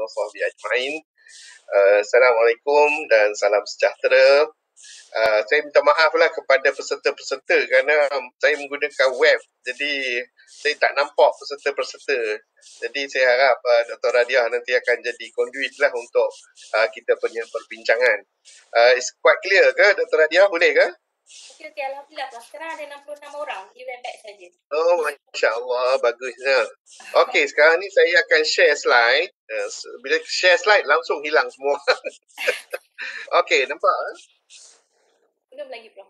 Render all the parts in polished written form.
wa sahbihi ajma'in. Assalamualaikum dan salam sejahtera. Saya minta maaf lah kepada peserta-peserta kerana saya menggunakan web, jadi saya tak nampak peserta-peserta. Jadi saya harap Dr. Radiah nanti akan jadi conduit lah untuk kita punya perbincangan. It's quite clear ke Dr. Radiah? Boleh ke? Okey, alhamdulillah. Sekarang ada 66 orang di webback saja. Oh, Masya Allah, bagusnya. Okey, sekarang ni saya akan share slide. Bila share slide, langsung hilang semua. Okey, nampak? Belum lagi, Prof.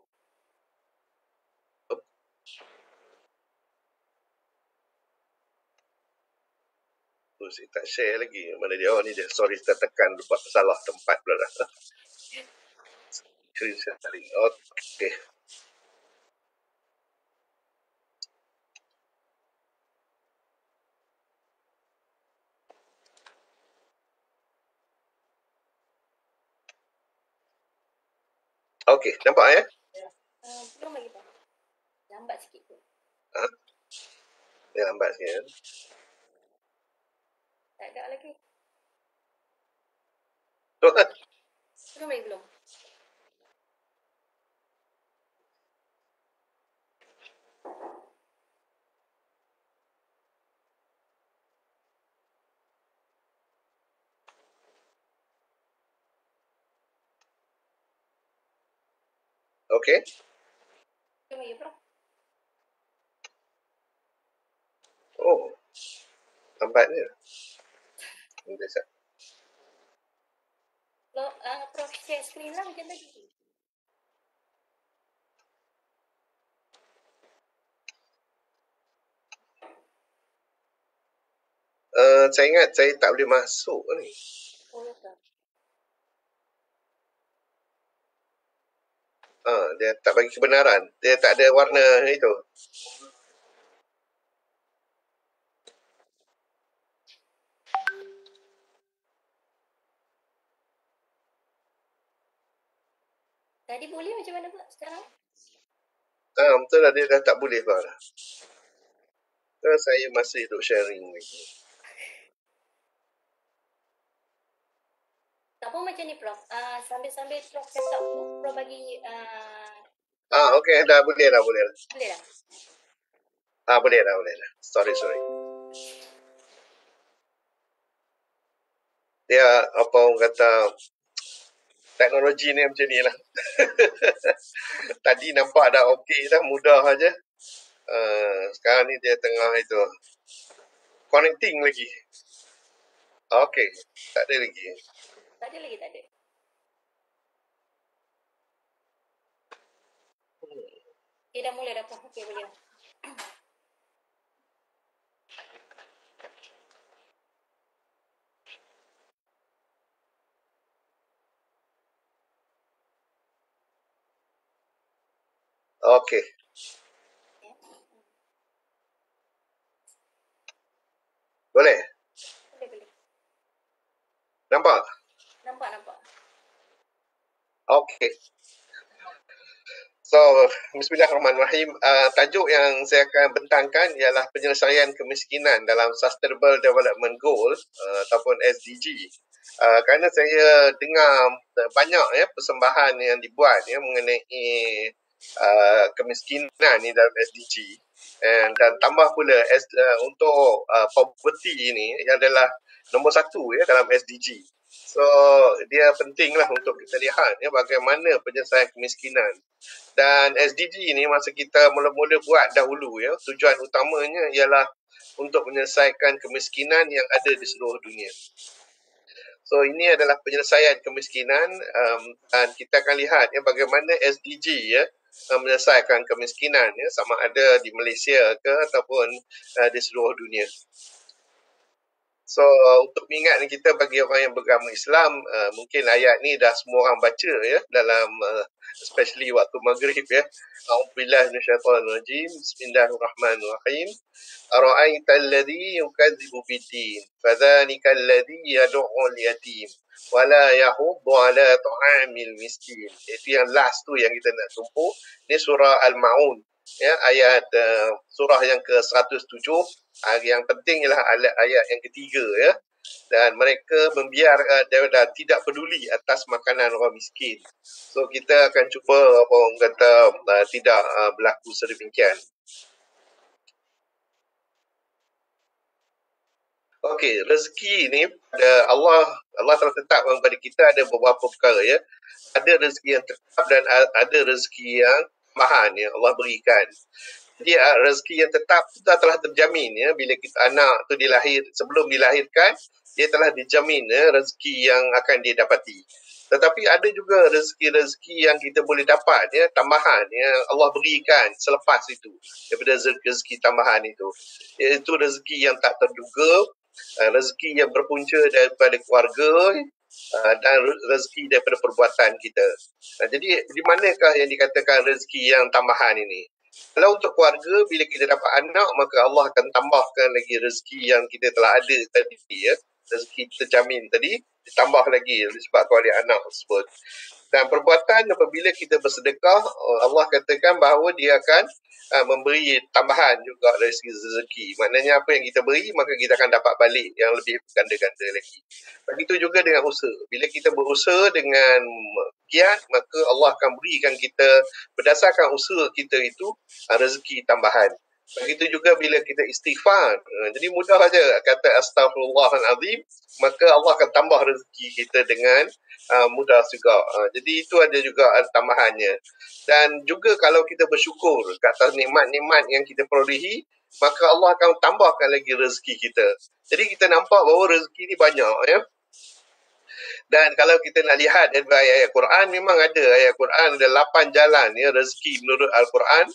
Saya tak share lagi. Mana dia? Oh, ni dia. Sorry, saya tekan buat salah tempat pula dah. Screen sharing. Okey. Okey, nampak ya? Belum lagi, Prof. Lambat sikit tu. Dia lambat sikit. Tak ada lagi. Belum lagi, belum. Okey. Belum lagi, Prof. Oh, lambatnya. Biasa. Prof share screen lah macam tadi. Saya ingat saya tak boleh masuk ni. Oh, ya, Dia tak bagi kebenaran. Dia tak ada warna itu. Tadi boleh macam mana, Pak, sekarang? Betul lah, dia dah tak boleh lah. Saya masih duk sharing lagi. Tak apa macam ni, Prof. Sambil-sambil Prof set up tu, Prof bagi... Okey, dah boleh dah. Boleh dah? Boleh dah. Sorry. Dia apa orang kata, teknologi ni macam ni lah. Tadi nampak dah okey dah, mudah aja. Sekarang ni dia tengah itu connecting lagi. Okey, tak ada lagi. Tak ada. Okay, dah mula dah, Prof. Okey, boleh dah. Okey. Boleh? Boleh. Nampak? Nampak. Okey. So, bismillahirrahmanirrahim. Tajuk yang saya akan bentangkan ialah penyelesaian kemiskinan dalam Sustainable Development Goal ataupun SDG. Kerana saya dengar banyak persembahan yang dibuat mengenai kemiskinan ni dalam SDG, dan tambah pula untuk poverty ini adalah nombor 1 dalam SDG. So dia pentinglah untuk kita lihat bagaimana penyelesaian kemiskinan. Dan SDG ni masa kita mula-mula buat dahulu tujuan utamanya ialah untuk menyelesaikan kemiskinan yang ada di seluruh dunia. So ini adalah penyelesaian kemiskinan, dan kita akan lihat bagaimana SDG menyelesaikan kemiskinan sama ada di Malaysia ke ataupun di seluruh dunia. So untuk mengingat kita bagi orang yang beragama Islam, mungkin ayat ni dah semua orang baca dalam especially waktu maghrib A'udzubillahi minasyaitonir rajim. Bismillahirrahmanirrahim. Ara'aital ladzi yukadzibu biddin fadzalikal ladzi yad'ul yatim wa la yahuddu ala ta'amil miskin. Itu yang last tu yang kita nak tumpuk. Ni surah Al-Maun ayat surah yang ke-107. Yang penting ialah ayat yang ketiga dan mereka dia tidak peduli atas makanan orang miskin. So kita akan cuba orang kata tidak berlaku sedemikian. Okey, rezeki ni Allah telah tetapkan kepada kita ada beberapa perkara ya. Ada rezeki yang tetap dan ada rezeki yang tambahan ya Allah berikan. Jadi rezeki yang tetap itu telah terjamin ya bila kita anak tu sebelum dilahirkan dia telah dijamin ya rezeki yang akan dia dapati. Tetapi ada juga rezeki-rezeki yang kita boleh dapat ya tambahan ya Allah berikan selepas itu daripada rezeki tambahan itu, iaitu rezeki yang tak terduga, rezeki yang berpunca daripada keluarga dan rezeki daripada perbuatan kita. Jadi di manakah yang dikatakan rezeki yang tambahan ini? Kalau untuk keluarga, bila kita dapat anak, maka Allah akan tambahkan lagi rezeki yang kita telah ada tadi ya. Rezeki terjamin tadi ditambah lagi disebabkan oleh anak tersebut. Dan perbuatan apabila kita bersedekah, Allah katakan bahawa dia akan memberi tambahan juga dari segi rezeki. Maknanya apa yang kita beri, maka kita akan dapat balik yang lebih ganda-ganda lagi. Begitu juga dengan usaha. Bila kita berusaha dengan giat, maka Allah akan berikan kita berdasarkan usaha kita itu rezeki tambahan. Begitu juga bila kita istighfar. Jadi mudah saja kata astaghfirullahalazim, maka Allah akan tambah rezeki kita dengan mudah juga. Jadi itu ada juga tambahannya. Dan juga kalau kita bersyukur ke atas nikmat-nikmat yang kita perolehi, maka Allah akan tambahkan lagi rezeki kita. Jadi kita nampak bahawa rezeki ni banyak ya. Dan kalau kita nak lihat daripada ayat Quran, memang ada ayat Quran ada 8 jalan ya rezeki menurut Al-Quran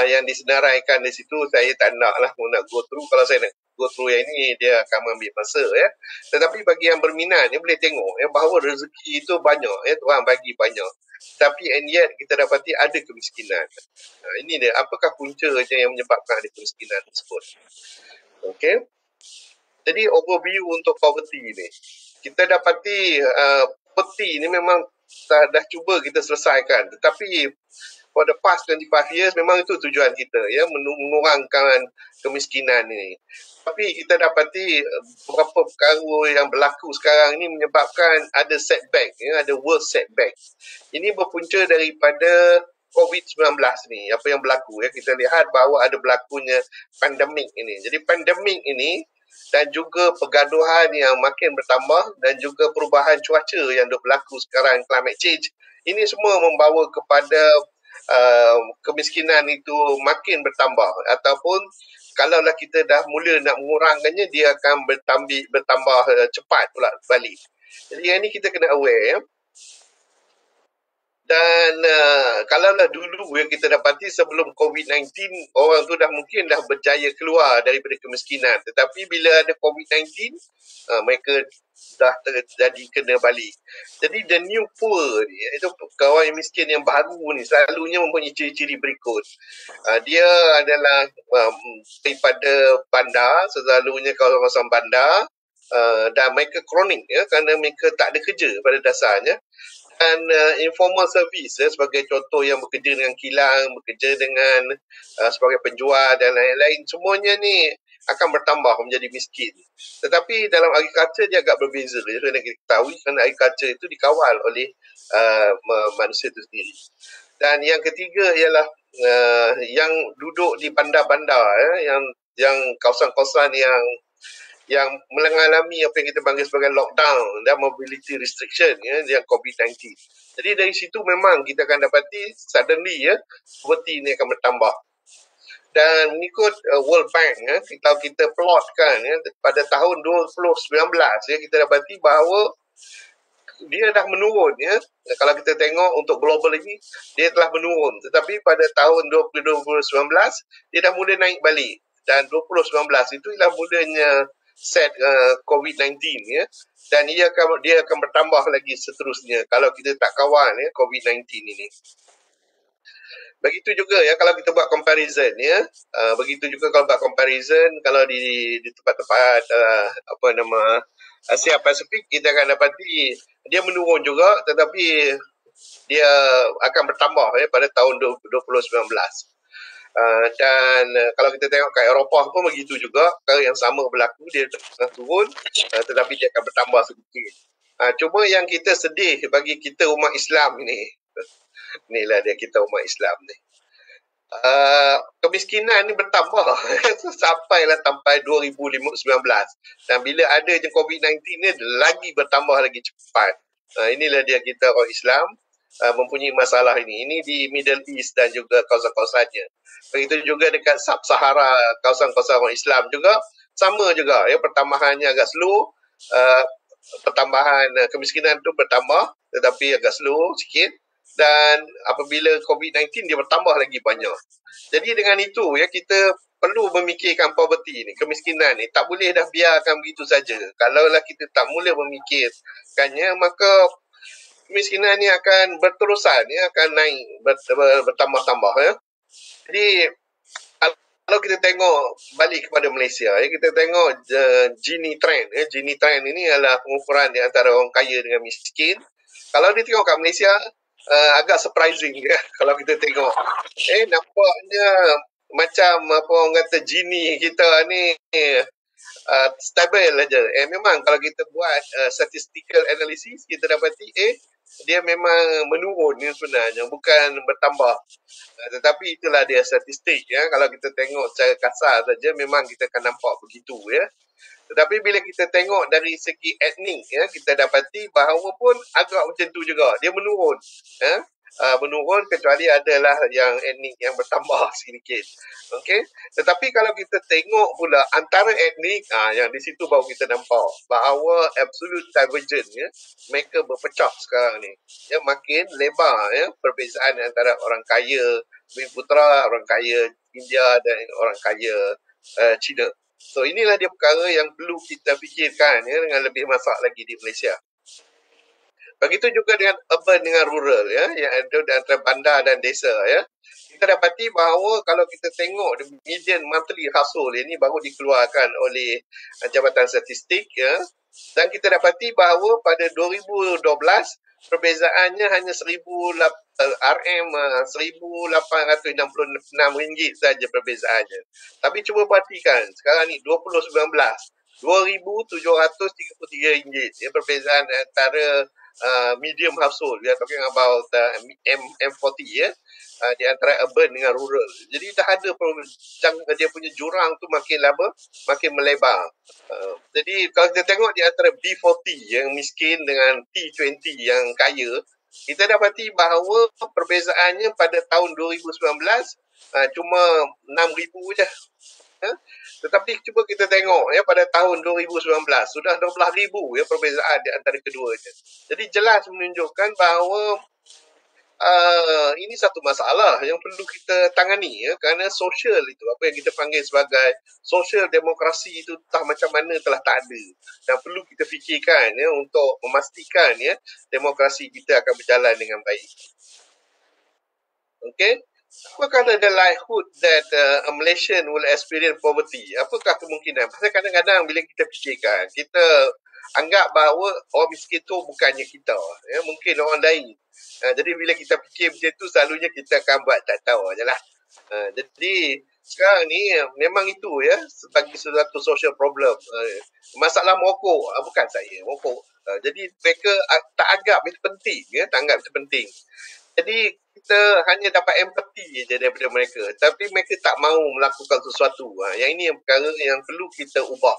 yang disenaraikan di situ. Saya tak naklah nak go through. Kalau saya nak go through yang ini, dia akan mengambil masa ya. Tetapi bagi yang berminat, dia boleh tengok ya bahawa rezeki itu banyak ya, Tuhan bagi banyak. Tapi and yet kita dapati ada kemiskinan. Ini dia, apakah puncanya yang menyebabkan ada kemiskinan tersebut? Okey. Jadi overview untuk poverty ni. Kita dapati poverty ni memang dah cuba kita selesaikan. Tetapi for the past 25 years memang itu tujuan kita ya, mengurangkan kemiskinan ini. Tapi kita dapati beberapa perkara yang berlaku sekarang ini menyebabkan ada setback ya, ada worst setback. Ini berpunca daripada COVID-19 ni, apa yang berlaku ya. Kita lihat bahawa ada berlakunya pandemik ini. Jadi pandemik ini dan juga pergaduhan yang makin bertambah dan juga perubahan cuaca yang berlaku sekarang, climate change, ini semua membawa kepada kemiskinan itu makin bertambah, ataupun kalaulah kita dah mula nak mengurangkannya, dia akan bertambah cepat pula balik. Jadi yang ni kita kena aware ya. Dan kalaulah dulu yang kita dapati sebelum COVID-19, orang tu mungkin dah berjaya keluar daripada kemiskinan. Tetapi bila ada COVID-19, mereka dah terjadi kena balik. Jadi the new poor ni, itu kawan yang miskin yang baru ni, selalunya mempunyai ciri-ciri berikut. Dia adalah daripada bandar, selalunya kawasan bandar, dan mereka kronik ya, kerana mereka tak ada kerja pada dasarnya. Dan informal service sebagai contoh yang bekerja dengan kilang, bekerja dengan sebagai penjual dan lain-lain, semuanya ni akan bertambah menjadi miskin. Tetapi dalam agriculture dia agak berbeza. Kerana kita ketahui kerana agriculture itu dikawal oleh manusia itu sendiri. Dan yang ketiga ialah yang duduk di bandar-bandar yang kawasan-kawasan yang mengalami apa yang kita panggil sebagai lockdown dan mobility restriction ya, yang COVID-19. Jadi dari situ memang kita akan dapati suddenly ya, poverty ini akan bertambah. Dan mengikut World Bank ya, kalau kita plotkan ya, pada tahun 2019 ya, kita dapati bahawa dia dah menurun ya. Kalau kita tengok untuk global ini, dia telah menurun. Tetapi pada tahun 2019 dia dah mula naik balik. Dan 2019 itu ialah mulanya set COVID-19 ya, dan dia akan bertambah lagi seterusnya kalau kita tak kawal ya COVID-19 ini. Begitu juga ya kalau kita buat comparison ya, begitu juga kalau buat comparison kalau di tempat-tempat Asia Pasifik, kita akan dapati dia menurun juga, tetapi dia akan bertambah ya pada tahun 2019. Dan kalau kita tengok kat Eropah pun begitu juga, perkara yang sama berlaku, dia tengah turun tetapi dia akan bertambah sedikit. Cuma yang kita sedih bagi kita umat Islam ni, inilah dia kita umat Islam ni, kemiskinan ni bertambah sampailah sampai 2019, dan bila ada je COVID-19 ni lagi bertambah lagi cepat. Inilah dia kita orang Islam mempunyai masalah ini. Ini di Middle East dan juga kawasan-kawasannya. Begitu juga dekat Sub-Sahara, kawasan-kawasan orang Islam juga sama juga ya, pertambahannya agak slow. Pertambahan kemiskinan tu bertambah tetapi agak slow sikit, dan apabila COVID-19 dia bertambah lagi banyak. Jadi dengan itu ya, kita perlu memikirkan poverty ni, kemiskinan ni. Tak boleh dah biarkan begitu saja. Kalaulah kita tak mula memikirkannya, maka kemiskinan ni akan berterusan ya, akan naik bertambah-tambah ya. Jadi kalau kita tengok balik kepada Malaysia ya, kita tengok Gini trend ya. Gini trend ini adalah pengukuran di antara orang kaya dengan miskin. Kalau dia tengok kat Malaysia agak surprising ya. Kalau kita tengok nampaknya macam apa orang kata Gini kita ni stabil aja. Memang kalau kita buat statistical analysis, kita dapati dia memang menurun ni sebenarnya, bukan bertambah. Tetapi itulah dia statistik ya. Kalau kita tengok secara kasar saja, memang kita akan nampak begitu ya. Tetapi bila kita tengok dari segi etnik ya, kita dapati bahawa pun agak macam tu juga, dia menurun ya. Menurun, kecuali adalah yang etnik yang bertambah sedikit. Okey, tetapi kalau kita tengok pula antara etnik, yang di situ baru kita nampak bahawa absolute divergence ya, mereka berpecah sekarang ni ya, makin lebar ya perbezaan antara orang kaya Bumi-Putera, orang kaya India dan orang kaya China. So inilah dia perkara yang perlu kita fikirkan ya, dengan lebih masak lagi di Malaysia. Begitu juga dengan urban dengan rural ya, yang ada di antara bandar dan desa ya. Kita dapati bahawa kalau kita tengok the median monthly household ini baru dikeluarkan oleh Jabatan Statistik ya, dan kita dapati bahawa pada 2012 perbezaannya hanya RM1,866 saja perbezaannya. Tapi cuba perhatikan sekarang ni 2019, RM2,733 ya, perbezaan antara medium household. We are talking about M40 ya, di antara urban dengan rural. Jadi dah ada dia punya jurang tu makin lama makin melebar. Jadi kalau kita tengok di antara B40 yang miskin dengan T20 yang kaya, kita dapati bahawa perbezaannya pada tahun 2019 cuma 6,000 je. Tetapi cuba kita tengok ya, pada tahun 2019 sudah 12,000 ya perbezaan di antara keduanya. Jadi jelas menunjukkan bahawa ini satu masalah yang perlu kita tangani ya, kerana sosial itu, apa yang kita panggil sebagai sosial demokrasi itu entah macam mana telah tak ada, dan perlu kita fikirkan ya untuk memastikan ya demokrasi kita akan berjalan dengan baik. Okey, apakah ada likelihood that a Malaysian will experience poverty? Apakah kemungkinan? Pasal kadang-kadang bila kita fikirkan, kita anggap bahawa orang miskin tu bukannya kita ya, mungkin orang lain. Jadi bila kita fikir macam tu, selalunya kita akan buat tak tahu je lah. Jadi sekarang ni memang itu ya, sebagai sesuatu social problem. Masalah merokok, bukan saya merokok. Jadi mereka tak anggap itu penting ya, tak anggap itu penting. Jadi kita hanya dapat empati je daripada mereka, tapi mereka tak mahu melakukan sesuatu. Yang ini yang perkara yang perlu kita ubah.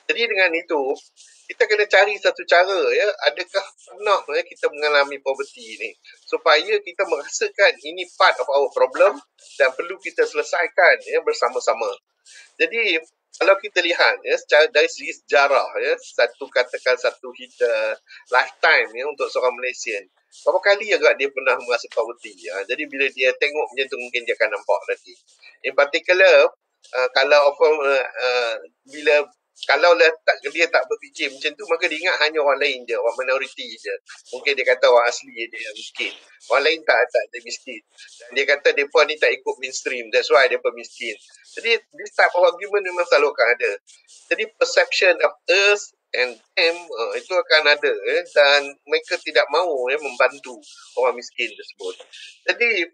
Jadi dengan itu, kita kena cari satu cara ya, adakah pernah ya kita mengalami poverty ni, supaya kita merasakan ini part of our problem dan perlu kita selesaikan ya bersama-sama. Jadi kalau kita lihat ya, secara dari segi sejarah ya, katakan satu lifetime ya untuk seorang Malaysian, berapa kali agak dia pernah merasa poverty ya. Jadi bila dia tengok macam tu, mungkin dia akan nampak lagi. In particular, kalau dia tak berfikir macam tu, maka dia ingat hanya orang lain je, orang minoriti je. Mungkin dia kata orang asli je yang miskin. Orang lain tak ada miskin. Dan dia kata mereka ni tak ikut mainstream, that's why mereka miskin. Jadi this type of argument memang selalu akan ada. Jadi perception of us and them itu akan ada dan mereka tidak mahu membantu orang miskin tersebut. Jadi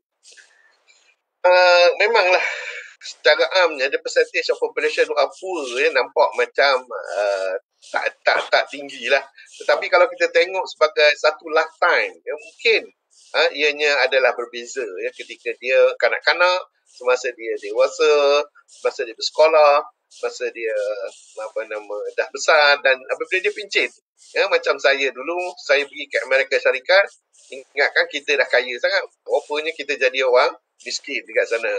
Memanglah secara amnya the percentage of population who are poor nampak macam tak tinggi lah. Tetapi kalau kita tengok sebagai satu lifetime, mungkin ianya adalah berbeza ketika dia kanak-kanak, semasa dia dewasa, semasa dia bersekolah, masa dia dah besar, dan apabila dia pincin. Macam saya dulu, saya pergi ke Amerika Syarikat, ingatkan kita dah kaya sangat, rupanya kita jadi orang miskin dekat sana.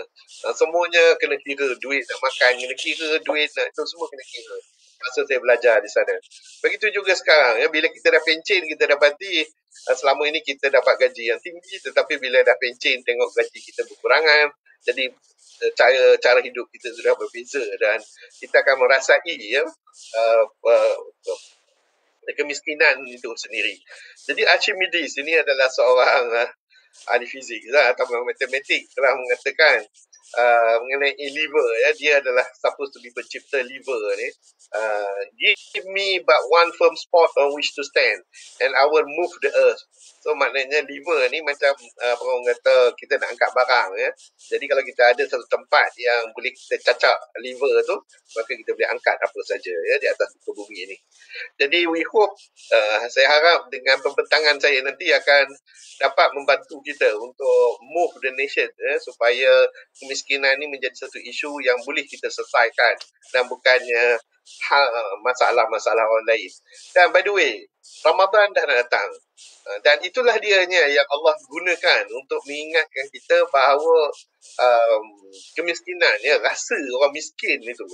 Semuanya kena kira, duit nak makan kena kira, duit nak itu semua kena kira. Masa saya belajar di sana. Begitu juga sekarang, bila kita dah pencen, kita dapati selama ini kita dapat gaji yang tinggi, tetapi bila dah pencen tengok gaji kita berkurangan, jadi cara hidup kita sudah berbeza, dan kita akan merasai kemiskinan itu sendiri. Jadi Archimedes ini adalah seorang ahli fizik atau matematik telah mengatakan mengenai liver, dia adalah supposed to be pencipta liver ni. Give me but one firm spot on which to stand and I will move the earth. So maknanya liver ni macam orang kata kita nak angkat barang Jadi kalau kita ada satu tempat yang boleh kita cacak liver tu, maka kita boleh angkat apa saja di atas muka bumi ni. Jadi we hope, saya harap dengan pembentangan saya nanti akan dapat membantu kita untuk move the nation supaya kemiskinan ini menjadi satu isu yang boleh kita selesaikan dan bukannya masalah-masalah orang lain. Dan by the way, Ramadan dah nak datang. Dan itulah dianya yang Allah gunakan untuk mengingatkan kita bahawa kemiskinan, rasa orang miskin itu,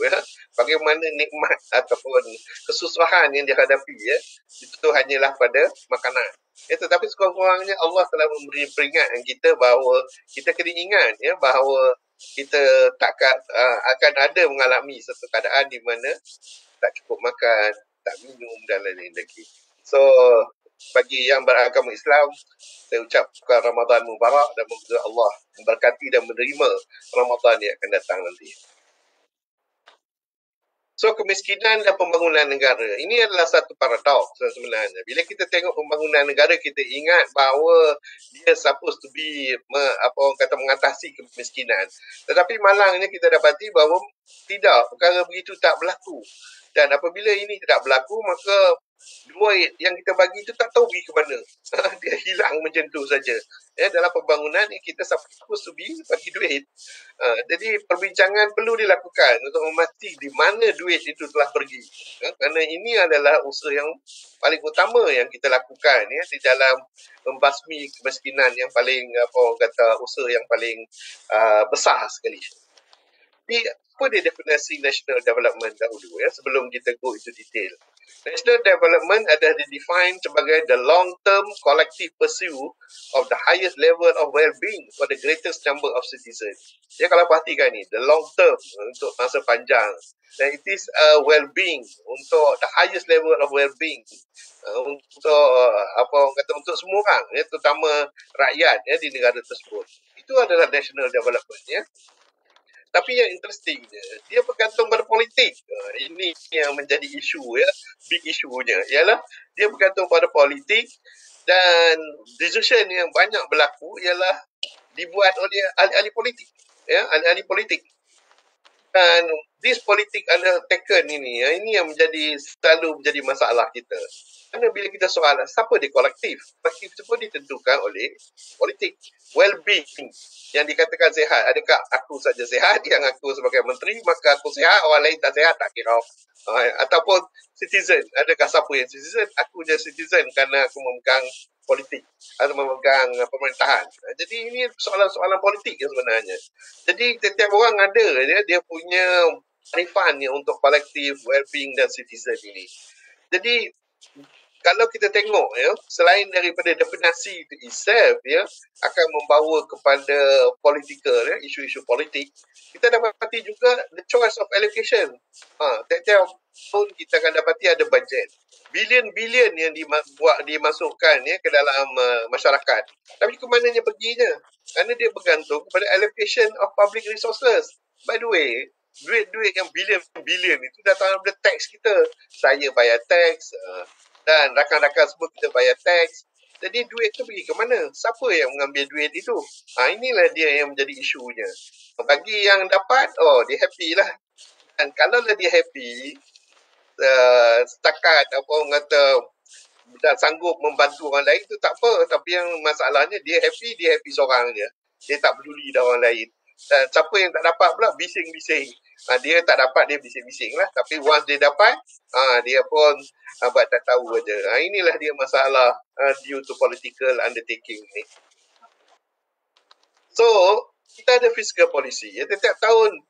bagaimana nikmat ataupun kesusahan yang dihadapi, itu hanyalah pada makanan. Tetapi sekurang-kurangnya Allah telah memberi peringatan kita bahawa kita kena ingat bahawa kita akan ada mengalami satu keadaan di mana tak cukup makan, tak minum dan lain-lain lagi. So bagi yang beragama Islam, saya ucapkan Ramadan Mubarak dan semoga Allah memberkati dan menerima Ramadan yang akan datang nanti. So kemiskinan dan pembangunan negara ini adalah satu paradoks sebenarnya. Bila kita tengok pembangunan negara, kita ingat bahawa dia supposed to be mengatasi kemiskinan. Tetapi malangnya kita dapati bahawa tidak, perkara begitu tak berlaku. Dan apabila ini tidak berlaku, maka duit yang kita bagi itu tak tahu pergi ke mana. Dia hilang macam tu saja. Dalam pembangunan kita supposed to be bagi duit. Jadi perbincangan perlu dilakukan untuk memastikan di mana duit itu telah pergi. Kerana ini adalah usaha yang paling utama yang kita lakukan di dalam membasmi kemiskinan yang paling usaha yang paling besar sekali. Jadi apa dia definisi national development dahulu sebelum kita go into detail. National development adalah didefined sebagai the long-term collective pursuit of the highest level of well-being for the greatest number of citizens. Jadi kalau perhatikan ni, the long-term untuk masa panjang, dan it is well-being untuk the highest level of well-being untuk untuk semua orang, terutama rakyat di negara tersebut. Itu adalah national development Tapi yang interesting dia bergantung pada politik. Ini yang menjadi isu big isunya ialah dia bergantung pada politik, dan decision yang banyak berlaku ialah dibuat oleh ahli-ahli politik. Ahli-ahli politik. Dan this politik undertaken ini yang selalu menjadi masalah kita. Kerana bila kita soal siapa dia kolektif pun ditentukan oleh politik. Well-being yang dikatakan sihat, adakah aku saja sihat, yang aku sebagai menteri maka aku sihat, orang lain tak sihat, tak kira. Ataupun citizen, adakah siapa yang citizen, aku je citizen kerana aku memegang politik atau memegang pemerintahan. Jadi ini soalan-soalan politik sebenarnya. Jadi setiap orang ada dia punya tarifannya untuk kolektif, well-being dan citizen ini. Jadi kalau kita tengok selain daripada definisi itu itself akan membawa kepada political isu-isu politik, kita dapati juga the choice of allocation. Setiap tahun kita akan dapati ada budget bilion-bilion yang dimasukkan ke dalam masyarakat. Tapi ke mananya perginya? Kerana dia bergantung kepada allocation of public resources. By the way, duit-duit yang bilion-bilion itu datang daripada tax kita. Saya bayar tax, dan rakan-rakan semua kita bayar tax. Jadi duit tu pergi ke mana? Siapa yang mengambil duit itu? Inilah dia yang menjadi isunya. Bagi yang dapat, dia happy lah. Dan kalau dia happy, setakat apa orang kata dah sanggup membantu orang lain tu tak apa. Tapi yang masalahnya dia happy seorang je. Dia tak peduli dah orang lain. Dan siapa yang tak dapat pula bising-bising. Dia tak dapat, dia bising-bising lah. Tapi once dia dapat, dia pun buat tak tahu aja. Inilah dia masalah due to political undertaking ni. So, kita ada fiscal policy. Setiap tahun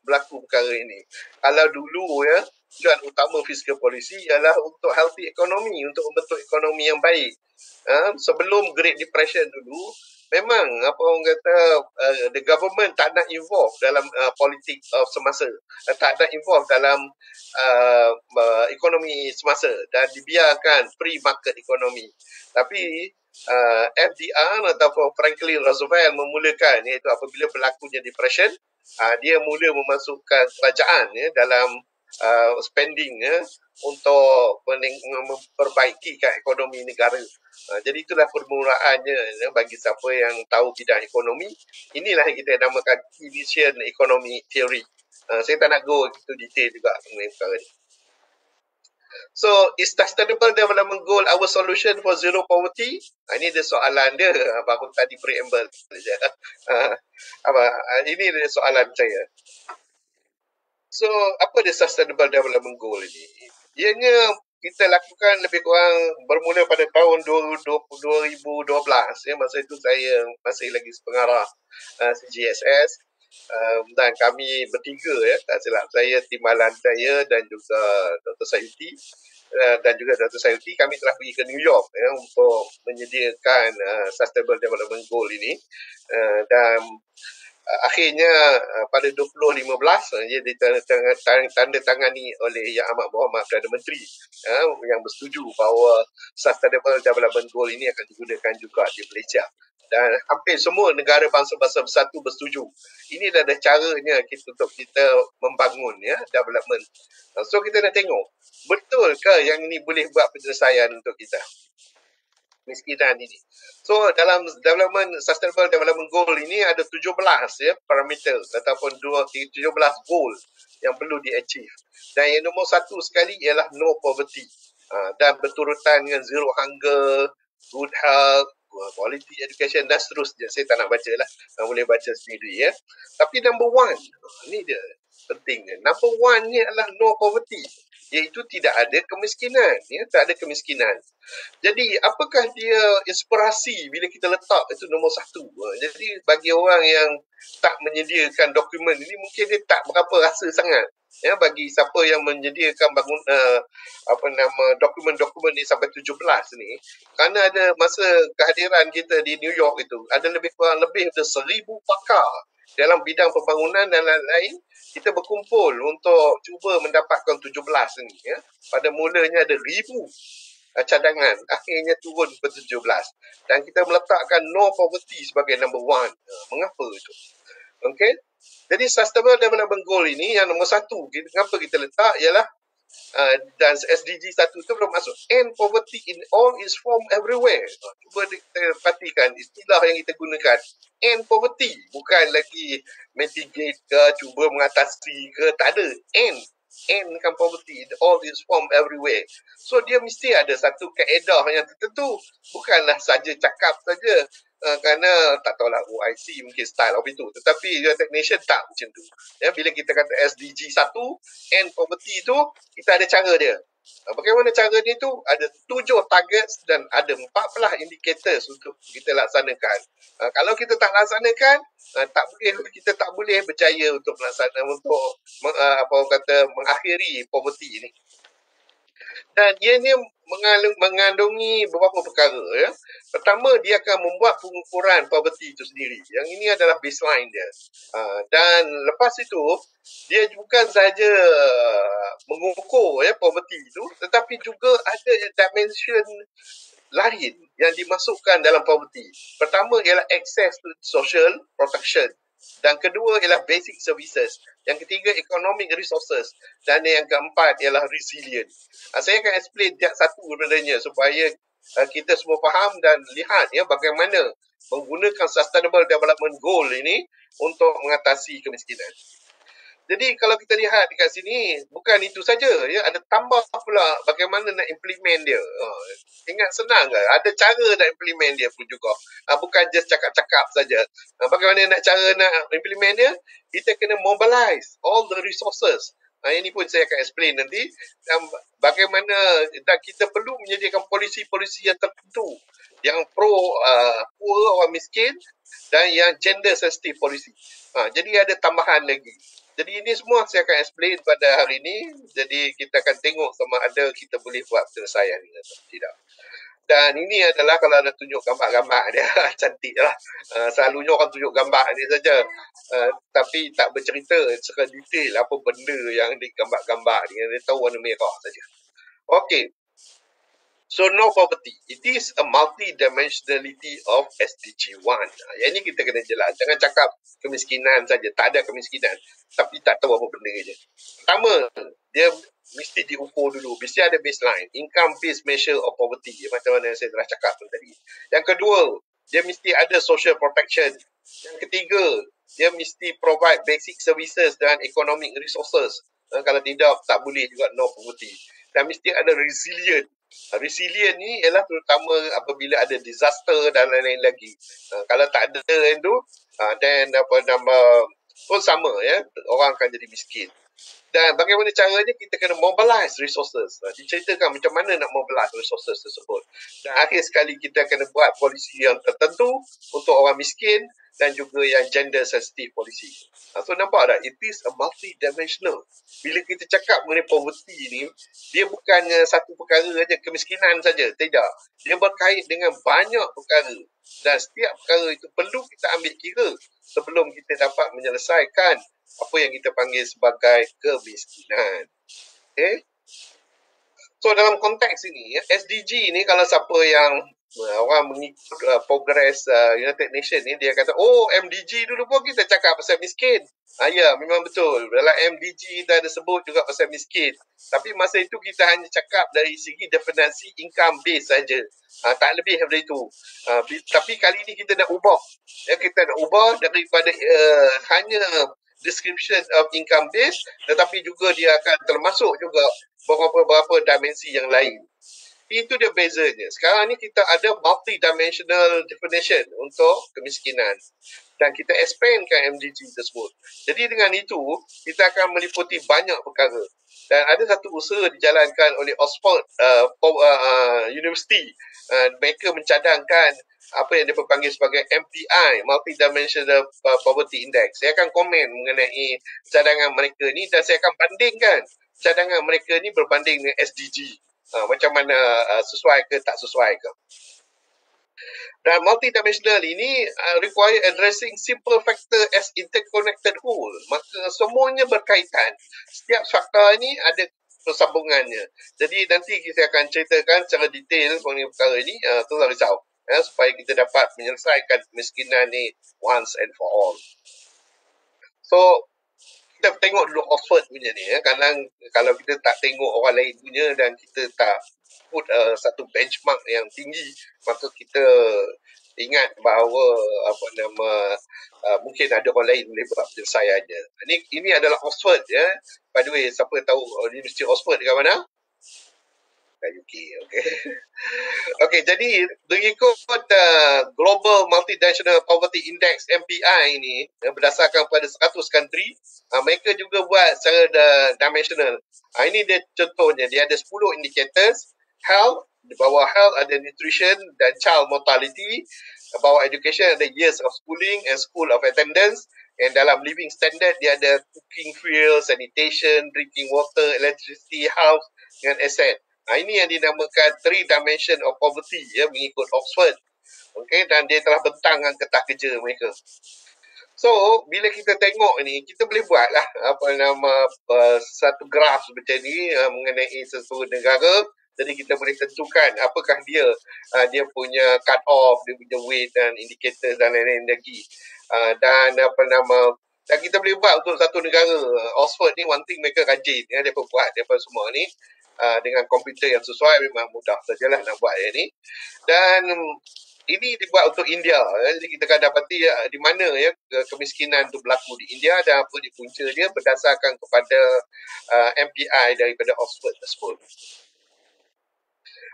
berlaku perkara ini. Kalau dulu tujuan utama fiscal policy ialah untuk healthy economy, untuk membentuk ekonomi yang baik. Sebelum Great Depression dulu, memang apa orang kata the government tak nak involve dalam politik semasa, tak nak involve dalam ekonomi semasa dan dibiarkan free market economy. Tapi FDR ataupun Franklin Roosevelt memulakan, iaitu apabila berlakunya depression, dia mula memasukkan kerajaan dalam spending untuk memperbaikikan ekonomi negara. Jadi itulah permulaannya bagi siapa yang tahu bidang ekonomi. Inilah yang kita namakan Keynesian Economic Theory. Saya tak nak go into detail juga mengenai perkara ini. So, is sustainable development goal our solution for zero poverty? Ini dia soalan dia. Baru tadi preamble saja. Ini dia soalan saya. So, apa dia sustainable development goal ini? Ianya kita lakukan lebih kurang bermula pada tahun 2012. Masa itu saya masih lagi pengarah CGSS. Dan kami bertiga tak silap saya, timbalan saya dan juga Dr. Sayuti dan juga Dr. Sayuti, kami telah pergi ke New York untuk menyediakan Sustainable Development Goal ini dan akhirnya pada 2015 ia ditandatangani oleh Yang Amat Berhormat Perdana Menteri yang bersetuju bahawa Sustainable Development Goal ini akan digunakan juga di Malaysia. Dan hampir semua negara bangsa-bangsa bersatu bersetuju. Ini dah ada caranya untuk kita membangun development. So kita nak tengok, betul ke yang ini boleh buat penyelesaian untuk kita miskinan ini. So dalam Sustainable Development Goal ini ada 17 parameter ataupun 17 goal yang perlu di-achieve. Dan yang nombor satu sekali ialah no poverty. Dan berturutan dengan zero hunger, good health, quality education dan seterusnya. Saya tak nak baca lah. Boleh baca sendiri Tapi number one, ni dia pentingnya. Number one ni adalah no poverty. Iaitu tidak ada kemiskinan. Tak ada kemiskinan. Jadi apakah dia inspirasi bila kita letak itu nombor satu? Jadi bagi orang yang tak menyediakan dokumen ini, mungkin dia tak berapa rasa sangat. Bagi siapa yang menyediakan dokumen-dokumen ni sampai 17 ni, kerana ada masa kehadiran kita di New York itu, ada lebih dari 1,000 pakar dalam bidang pembangunan dan lain-lain. Kita berkumpul untuk cuba mendapatkan 17 ni. Pada mulanya ada 1,000 cadangan, akhirnya turun ke 17 dan kita meletakkan no poverty sebagai number one. Mengapa itu? Okay, jadi Sustainable Development Goal ini yang nombor satu, kenapa kita letak ialah dan SDG 1 itu bermaksud end poverty in all its form everywhere. Cuba kita perhatikan istilah yang kita gunakan, end poverty, bukan lagi mitigate ke, cuba mengatasi ke, tak ada. End kan poverty in all its form everywhere. So dia mesti ada satu kaedah yang tertentu, bukanlah saja cakap saja. Kerana tak tahulah OIC mungkin style of itu, tetapi United Nations tak macam tu. Bila kita kata SDG 1 end poverty itu, kita ada cara dia. Bagaimana cara dia tu? Ada 7 targets dan ada 14 indicators untuk kita laksanakan. Kalau kita tak laksanakan, kita tak boleh berjaya untuk melaksanakan, untuk mengakhiri poverty ini. Dan ianya mengandungi beberapa perkara. Pertama, dia akan membuat pengukuran poverty itu sendiri. Yang ini adalah baseline dia. Dan lepas itu, dia bukan sahaja mengukur poverty itu, tetapi juga ada dimension lain yang dimasukkan dalam poverty. Pertama ialah access to social protection. Dan kedua ialah basic services. Yang ketiga economic resources. Dan yang keempat ialah resilience. Saya akan explain tiap satu padanya supaya kita semua faham dan lihat ya bagaimana menggunakan Sustainable Development Goal ini untuk mengatasi kemiskinan. Jadi kalau kita lihat dekat sini, bukan itu saja, ya, ada tambah pula bagaimana nak implement dia. Ingat senang ke? Ada cara nak implement dia pun juga. Bukan just cakap-cakap saja. Bagaimana nak cara nak implement dia? Kita kena mobilize all the resources. Ini pun saya akan explain nanti. Bagaimana dan kita perlu menyediakan polisi-polisi yang tertentu yang pro poor orang miskin dan yang gender sensitive policy. Jadi ada tambahan lagi. Jadi ini semua saya akan explain pada hari ini. Jadi kita akan tengok sama ada kita boleh buat penyelesaian ini atau tidak. Dan ini adalah kalau ada tunjuk gambar-gambar dia cantik lah. Selalunya orang tunjuk gambar ni saja. Tapi tak bercerita secara detail apa benda yang di gambar-gambar ni. Dia tahu warna merah saja. Okey. So, no poverty. It is a multi-dimensionality of SDG 1. Yang ini kita kena jelas. Jangan cakap kemiskinan saja. Tak ada kemiskinan. Tapi tak tahu apa benda je. Pertama, dia mesti diukur dulu. Mesti ada baseline. Income-based measure of poverty. Macam mana saya telah cakap tadi. Yang kedua, dia mesti ada social protection. Yang ketiga, dia mesti provide basic services dan economic resources. Kalau tidak, tak boleh juga no poverty. Dan mesti ada resilient. Resilient ni ialah terutama apabila ada disaster dan lain-lain lagi. Kalau tak ada itu, then pun sama ya, orang akan jadi miskin. Dan bagaimana caranya? Kita kena mobilize resources. Diceritakan macam mana nak mobilize resources tersebut. Dan akhir sekali kita kena buat polisi yang tertentu untuk orang miskin dan juga yang gender sensitive policy. So nampak tak? It is a multi-dimensional. Bila kita cakap mengenai poverty ni, dia bukannya satu perkara saja, kemiskinan saja. Tidak. Dia berkait dengan banyak perkara. Dan setiap perkara itu perlu kita ambil kira sebelum kita dapat menyelesaikan apa yang kita panggil sebagai kemiskinan. Okay? So dalam konteks ini, SDG ni kalau siapa yang orang mengikut progress United Nations ni, dia kata, oh MDG dulu pun kita cakap pasal miskin. Ya, memang betul. Dalam MDG kita ada sebut juga pasal miskin. Tapi masa itu kita hanya cakap dari segi definisi income base saja. Tak lebih daripada itu. Tapi kali ini kita nak ubah. Kita nak ubah daripada hanya description of income base, tetapi juga dia akan termasuk juga beberapa dimensi yang lain. Itu dia bezanya. Sekarang ni kita ada multi-dimensional definition untuk kemiskinan. Dan kita expandkan MDG tersebut. Jadi dengan itu, kita akan meliputi banyak perkara. Dan ada satu usaha dijalankan oleh Oxford University. Mereka mencadangkan apa yang dipanggil sebagai MPI, Multi-Dimensional Poverty Index. Saya akan komen mengenai cadangan mereka ni dan saya akan bandingkan cadangan mereka ni berbanding dengan SDG. Macam mana sesuai ke tak sesuai ke. Dan multidimensional ini require addressing simple factor as interconnected whole. Maka semuanya berkaitan. Setiap faktor ini ada persambungannya. Jadi nanti kita akan ceritakan secara detail mengenai perkara ini. Tolong risau. Supaya kita dapat menyelesaikan kemiskinan ni once and for all. So, kita tengok dulu Oxford punya ni. Kadang kalau kita tak tengok orang lain punya dan kita tak put satu benchmark yang tinggi, maka kita ingat bahawa mungkin ada orang lain boleh buat penyelesaiannya. Ini adalah Oxford ya. By the way, siapa tahu Universiti Oxford dekat mana? Kat UK. Okay. Okay, jadi mengikut Global Multidimensional Poverty Index MPI ini berdasarkan pada 100 country, mereka juga buat secara dimensional. Ini dia contohnya, dia ada 10 indicators. Health, di bawah health ada nutrition dan child mortality. Bawah education ada years of schooling and school of attendance. And dalam living standard dia ada cooking fuel, sanitation, drinking water, electricity, house dengan asset. Ini yang dinamakan 3 dimension of poverty ya, mengikut Oxford. Okay, dan dia telah bentangkan ketah kerja mereka. So, bila kita tengok ni, kita boleh buatlah satu graf macam ni mengenai sesuatu negara. Jadi kita boleh tentukan apakah dia punya cut off, dia punya weight dan indikator dan lain-lain lagi. Dan kita boleh buat untuk satu negara. Oxford ni one thing mereka rajin ya, dia buat semua ni. dengan komputer yang sesuai memang mudah sajalah nak buat yang ni. Dan ini dibuat untuk India. Jadi kita akan dapati di mana kemiskinan itu berlaku di India dan apa di punca dia berdasarkan kepada MPI daripada Oxford tersebut.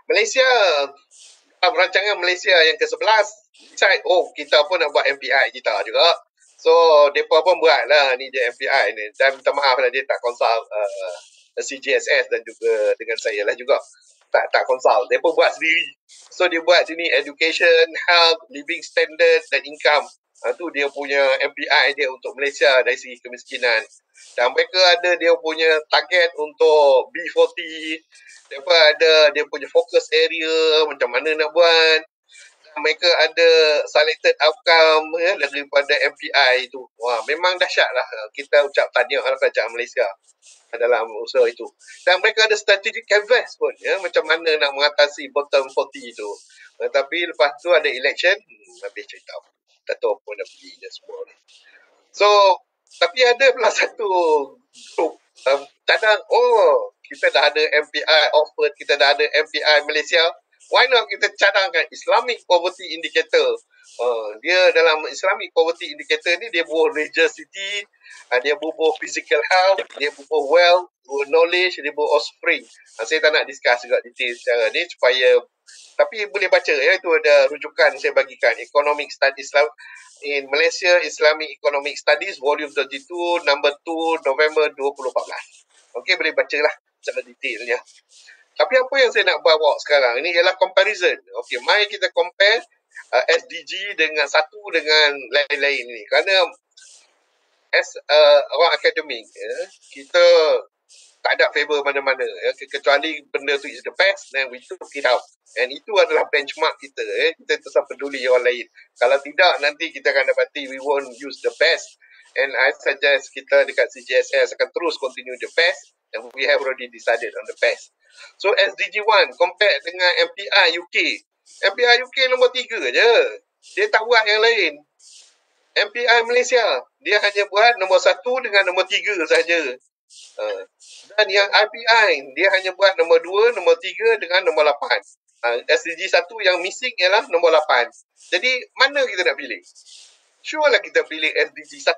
Malaysia, rancangan Malaysia yang ke-11 decide, kita pun nak buat MPI kita juga. So, mereka pun buatlah ni je MPI ni. Dan minta maaf lah dia tak consult CGSS dan juga dengan saya lah juga. Tak consult. Mereka buat sendiri. So, dia buat sini education, health, living standard dan income. Tu dia punya MPI dia untuk Malaysia dari segi kemiskinan. Dan mereka ada dia punya target untuk B40. Mereka ada dia punya focus area, macam mana nak buat. Dan mereka ada selected outcome daripada MPI itu. Wah, memang dahsyat lah. Kita ucap tahniah lah kerajaan Malaysia dalam usaha itu. Dan mereka ada strategic canvas pun, macam mana nak mengatasi bottom 40 itu. Tapi lepas tu ada election, habis cerita. Tak tahu pun dah pergi je semua ni. So, tapi ada pula satu grup cadang, kita dah ada MPI Oxford, kita dah ada MPI Malaysia. Why not kita cadangkan Islamic Poverty Indicator. Dia dalam Islamic Poverty Indicator ni, dia bubuh religiosity, dia bubuh physical health, dia bubuh wealth, knowledge, dia bubuh offspring. Saya tak nak discuss juga detail secara ni supaya, tapi boleh baca itu ada rujukan saya bagikan, Economic Studies in Malaysia Islamic Economic Studies volume 32 number 2 November 2014. Okey, boleh bacalah secara detailnya. Tapi apa yang saya nak bawa sekarang ini ialah comparison. Okey, mari kita compare SDG dengan satu dengan lain-lain ni. Kerana as orang akademik, kita tak ada favor mana-mana. Kecuali benda tu is the best, then we took it out. And itu adalah benchmark kita. Kita tak peduli orang lain. Kalau tidak, nanti kita akan dapati we won't use the best. And I suggest kita dekat CGSS akan terus continue the best. And we have already decided on the best. So SDG 1 compare dengan MPI UK. MPI UK nombor 3 je. Dia tak buat yang lain. MPI Malaysia, dia hanya buat nombor 1 dengan nombor 3 saja. Dan yang IPI, dia hanya buat nombor 2, nombor 3 dengan nombor 8. SDG 1 yang missing ialah nombor 8. Jadi, mana kita nak pilih? Sure lah kita pilih SDG 1.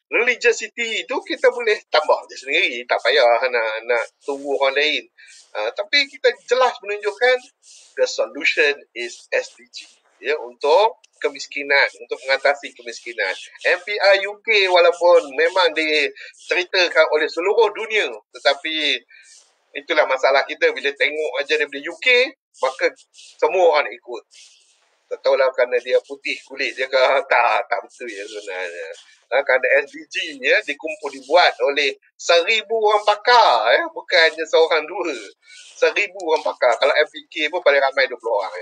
Religiosity itu kita boleh tambah je sendiri. Tak payah nak tunggu orang lain. Tapi kita jelas menunjukkan the solution is SDG. Untuk kemiskinan, untuk mengatasi kemiskinan. MPI UK walaupun memang diceritakan oleh seluruh dunia, tetapi itulah masalah kita bila tengok aja daripada UK, maka semua orang nak ikut. Tak tahulah kerana dia putih kulit dia ke, tak betul ya sebenarnya. Kerana SDG dibuat oleh 1,000 orang pakar, bukannya seorang dua. 1,000 orang pakar. Kalau MPK pun paling ramai 20 orang.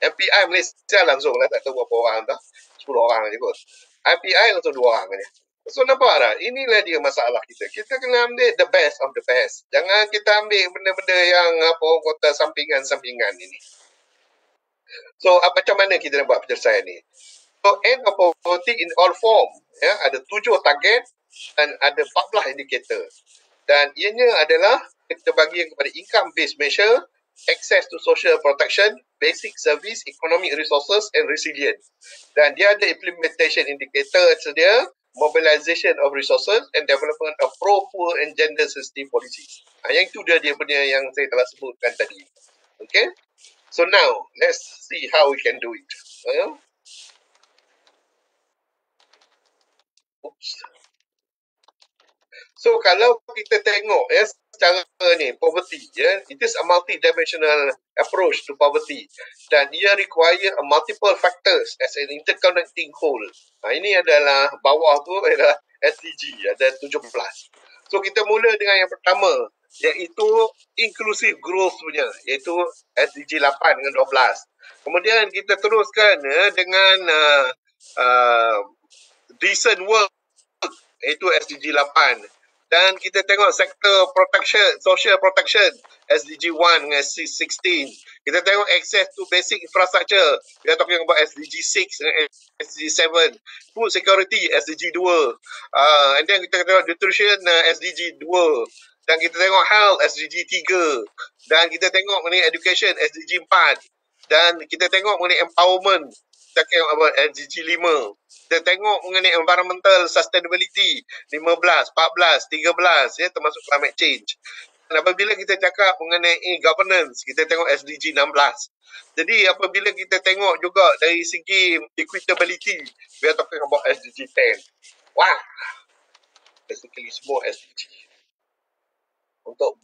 MPI Malaysia langsung lah, tak tahu berapa orang dah. 10 orang je kot. MPI langsung 2 orang je. So nampak tak? Inilah dia masalah kita. Kita kena ambil the best of the best. Jangan kita ambil benda-benda yang kata sampingan-sampingan ini. So macam mana kita nak buat penyelesaian ni? So end of poverty in all form. Ada 7 target dan ada 14 indikator. Dan ianya adalah kita bagi kepada income based measure, access to social protection, basic service, economic resources and resilience. Dan dia ada implementation indicator sedia, mobilization of resources and development of pro-poor and gender sensitive policies. Yang itu dia punya yang saya telah sebutkan tadi. Okay? So now, let's see how we can do it. Oops. So kalau kita tengok secara ni poverty, it is a multi-dimensional approach to poverty dan ia require a multiple factors as an interconnecting whole. Ini adalah bawah tu adalah SDG, ada 17. So kita mula dengan yang pertama, iaitu inclusive growth punya, iaitu SDG 8 dengan 12. Kemudian kita teruskan dengan decent work, iaitu SDG 8. Dan kita tengok sektor protection, social protection, SDG 1 dengan 16. Kita tengok access to basic infrastructure, we are talking about SDG 6 dengan SDG 7. Food security, SDG 2. And then kita tengok nutrition, SDG 2. Dan kita tengok health SDG 3. Dan kita tengok mengenai education SDG 4. Dan kita tengok mengenai empowerment kita tengok apa SDG 5. Kita tengok mengenai environmental sustainability 15, 14, 13 ya, termasuk climate change. Dan apabila kita cakap mengenai governance, kita tengok SDG 16. Jadi apabila kita tengok juga dari segi equitability, we are talking about SDG 10. Wah, basically semua SDG. Untuk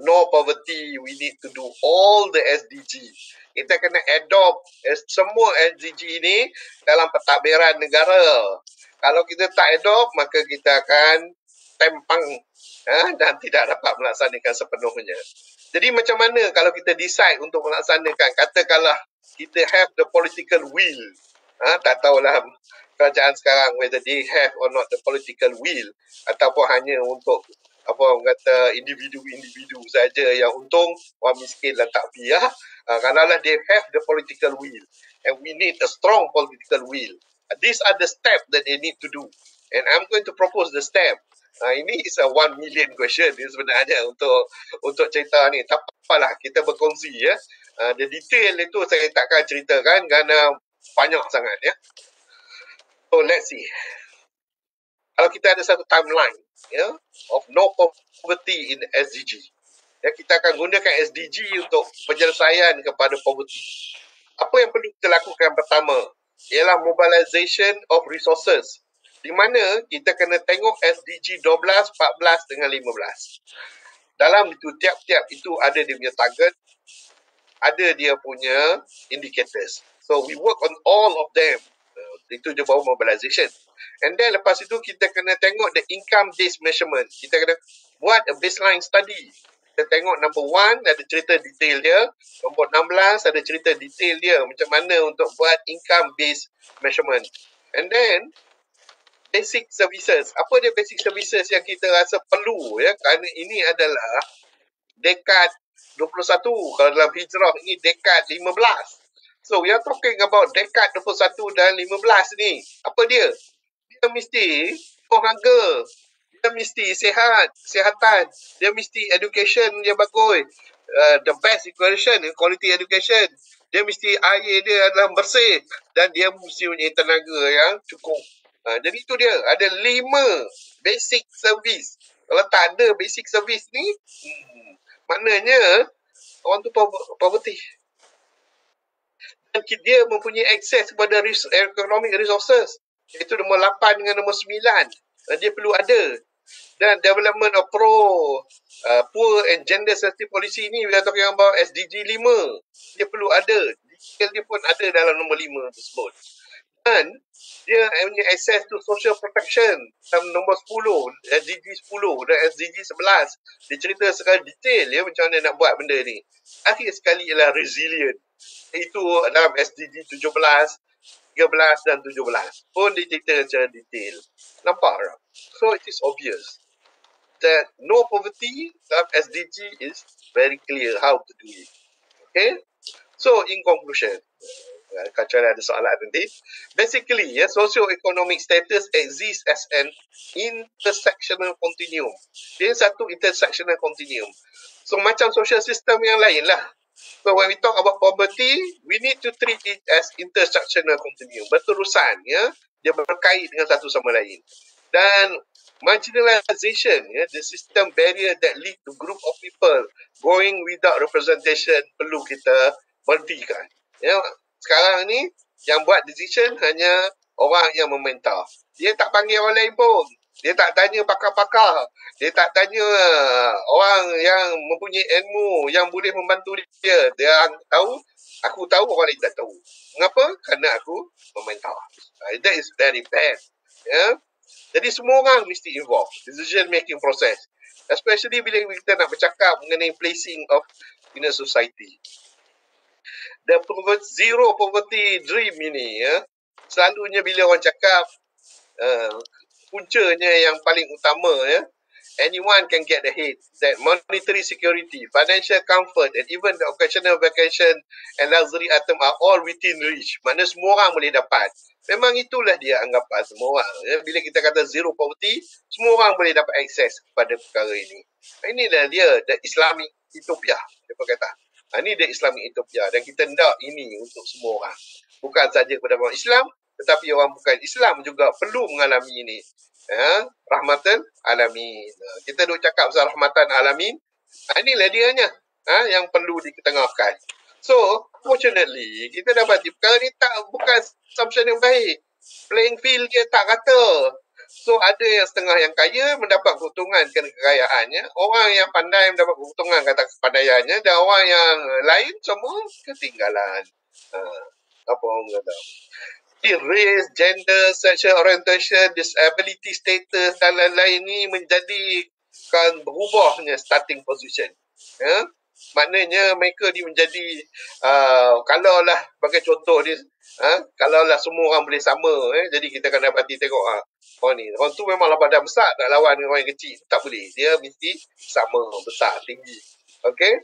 no poverty, we need to do all the SDG. Kita kena adopt semua SDG ini dalam pentadbiran negara. Kalau kita tak adopt, maka kita akan tempang dan tidak dapat melaksanakan sepenuhnya. Jadi macam mana kalau kita decide untuk melaksanakan, katakanlah kita have the political will. Tak tahulah kerajaan sekarang whether they have or not the political will ataupun hanya untuk apa orang kata individu-individu saja yang untung, orang miskin dan tak payah. Kalaulah they have the political will and we need a strong political will. These are the steps that they need to do. And I'm going to propose the step. Ini is a 1 million question ni sebenarnya untuk cerita ni. Tak apalah, kita berkongsi ya. The detail itu saya takkan ceritakan kerana banyak sangat ya. So let's see. Kalau kita ada satu timeline ya of no poverty in SDG. Ya, kita akan gunakan SDG untuk penyelesaian kepada poverty. Apa yang perlu kita lakukan pertama ialah mobilization of resources. Di mana kita kena tengok SDG 12, 14 dengan 15. Dalam itu tiap-tiap itu ada dia punya target, ada dia punya indicators. So we work on all of them. Itu je baru mobilization. And then lepas itu kita kena tengok the income based measurement. Kita kena buat a baseline study. Kita tengok number 1 ada cerita detail dia, nombor 16 ada cerita detail dia macam mana untuk buat income based measurement. And then basic services. Apa dia basic services yang kita rasa perlu ya? Kerana ini adalah dekad 21. Kalau dalam hijrah ini dekad 15. So we are talking about dekad 21 dan 15 ni. Apa dia? Dia mesti harga. Dia mesti kesihatan. Dia mesti education dia bagus. The best education, quality education. Dia mesti air dia adalah bersih dan dia mesti punya tenaga yang cukup. Jadi itu dia, ada 5 basic service. Kalau tak ada basic service ni, maknanya orang tu poverty. Dan dia mempunyai akses kepada economic resources. Iaitu nombor 8 dengan nombor 9. Dia perlu ada. Dan development of poor and gender sensitive policy ni, we are talking about SDG 5. Dia perlu ada. Detail dia pun ada dalam nombor 5 tersebut. Dan dia punya access to social protection dalam nombor 10, SDG 10 dan SDG 11. Dia cerita sekali detail ya macam mana nak buat benda ni. Akhir sekali ialah resilient. Itu dalam SDG 17, 13 dan 17. Pun dia cerita secara detail. Nampak tak? So it is obvious that no poverty dalam SDG is very clear how to do it. Okay? So in conclusion, kecuali ada soalan nanti. Basically, socio-economic status exists as an intersectional continuum. Dia satu intersectional continuum. So, macam social system yang lain lah. So, when we talk about poverty, we need to treat it as intersectional continuum. Berterusan, ya. Dia berkait dengan satu sama lain. Dan marginalization, the system barrier that lead to group of people going without representation perlu kita berhentikan. Ya. Sekarang ni, yang buat decision hanya orang yang meminta. Dia tak panggil orang lain pun. Dia tak tanya pakar-pakar. Dia tak tanya orang yang mempunyai ilmu, yang boleh membantu dia. Dia tahu, aku tahu, orang lain tak tahu. Mengapa? Kerana aku meminta. That is very bad. Ya? Jadi semua orang mesti involved. Decision making process. Especially bila kita nak bercakap mengenai placing of in a society. The zero poverty dream ini ya, selalunya bila orang cakap puncanya yang paling utama ya, anyone can get ahead. That monetary security, financial comfort, and even the occasional vacation and luxury item are all within reach. Mana semua orang boleh dapat. Memang itulah dia anggapan semua orang. Ya. Bila kita kata zero poverty, semua orang boleh dapat akses kepada perkara ini. Inilah dia, the Islamic utopia. Siapa kata? Ini the Islamic utopia. Dan kita hendak ini untuk semua orang. Bukan saja kepada orang Islam, tetapi orang bukan Islam juga perlu mengalami ini. Rahmatan alamin. Kita duk cakap pasal rahmatan alamin. Inilah dianya yang perlu diketengahkan. So, fortunately, kita dapati perkara ni bukan assumption yang baik. Playing field dia tak rata. So, ada yang setengah yang kaya mendapat keuntungan kerana kekayaannya. Orang yang pandai mendapat keuntungan kata kepandaiannya. Dan orang yang lain semua ketinggalan. Apa orang kata? Race, gender, sexual orientation, disability status dan lain-lain ni menjadikan berubahnya starting position. Maknanya mereka ni menjadi kalaulah bagi contoh ni kalaulah semua orang boleh sama jadi kita akan dapati tengok orang tu memanglah badan besar nak lawan dengan orang yang kecil, tak boleh, dia mesti sama, besar, tinggi. Okay.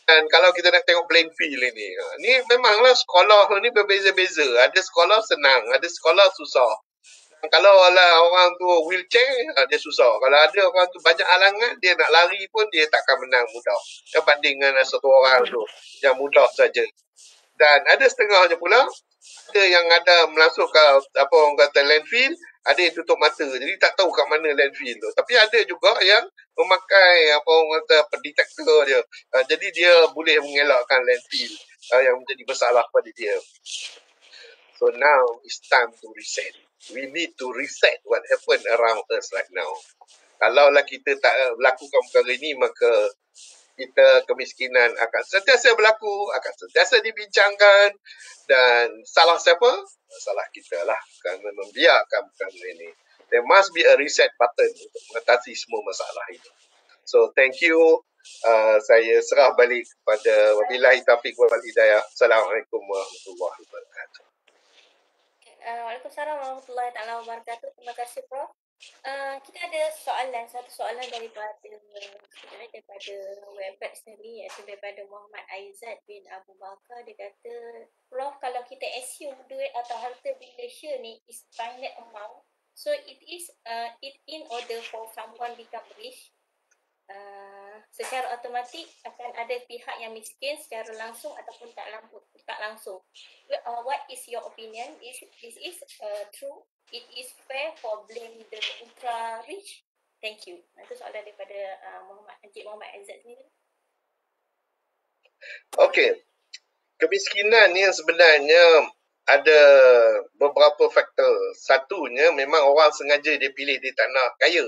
Dan kalau kita nak tengok playing field ini, ni memanglah sekolah ni berbeza-beza. Ada sekolah senang, ada sekolah susah. Kalau lah orang tu wheelchair, dia susah. Kalau ada orang tu banyak halangan, dia nak lari pun dia takkan menang mudah. Yang banding dengan satu orang tu yang mudah saja. Dan ada setengahnya pula, ada yang ada masuk ke apa orang kata landfill, ada yang tutup mata. Jadi tak tahu kat mana landfill tu. Tapi ada juga yang memakai apa orang kata detektor dia. Jadi dia boleh mengelakkan landfill yang menjadi masalah pada dia. So now it's time to reset. We need to reset what happened around us right now. Kalaulah kita tak melakukan perkara ini, maka kita kemiskinan akan sentiasa berlaku, akan sentiasa dibincangkan, dan salah siapa? Salah kita lah kerana membiarkan perkara ini. There must be a reset button untuk mengatasi semua masalah ini. So thank you. Saya serah balik kepada wabillahi taufiq wal hidayah. Assalamualaikum warahmatullahi wabarakatuh. Waalaikumsalam warahmatullahi wabarakatuh. Terima kasih Prof. Kita ada satu soalan daripada website sendiri, iaitu daripada Muhammad Aizat bin Abu Bakar. Dia kata, Prof, kalau kita assume duit atau harta di Malaysia ni is finite amount, so it in order for someone become rich, secara automatik akan ada pihak yang miskin secara langsung ataupun tak langsung. What is your opinion? This is true? It is fair for blame the ultra rich? Thank you. Itu soalan daripada Encik Muhammad Aizat ni. Okey. Kemiskinan ni sebenarnya ada beberapa faktor. Satunya memang orang sengaja dia pilih dia tak nak kaya.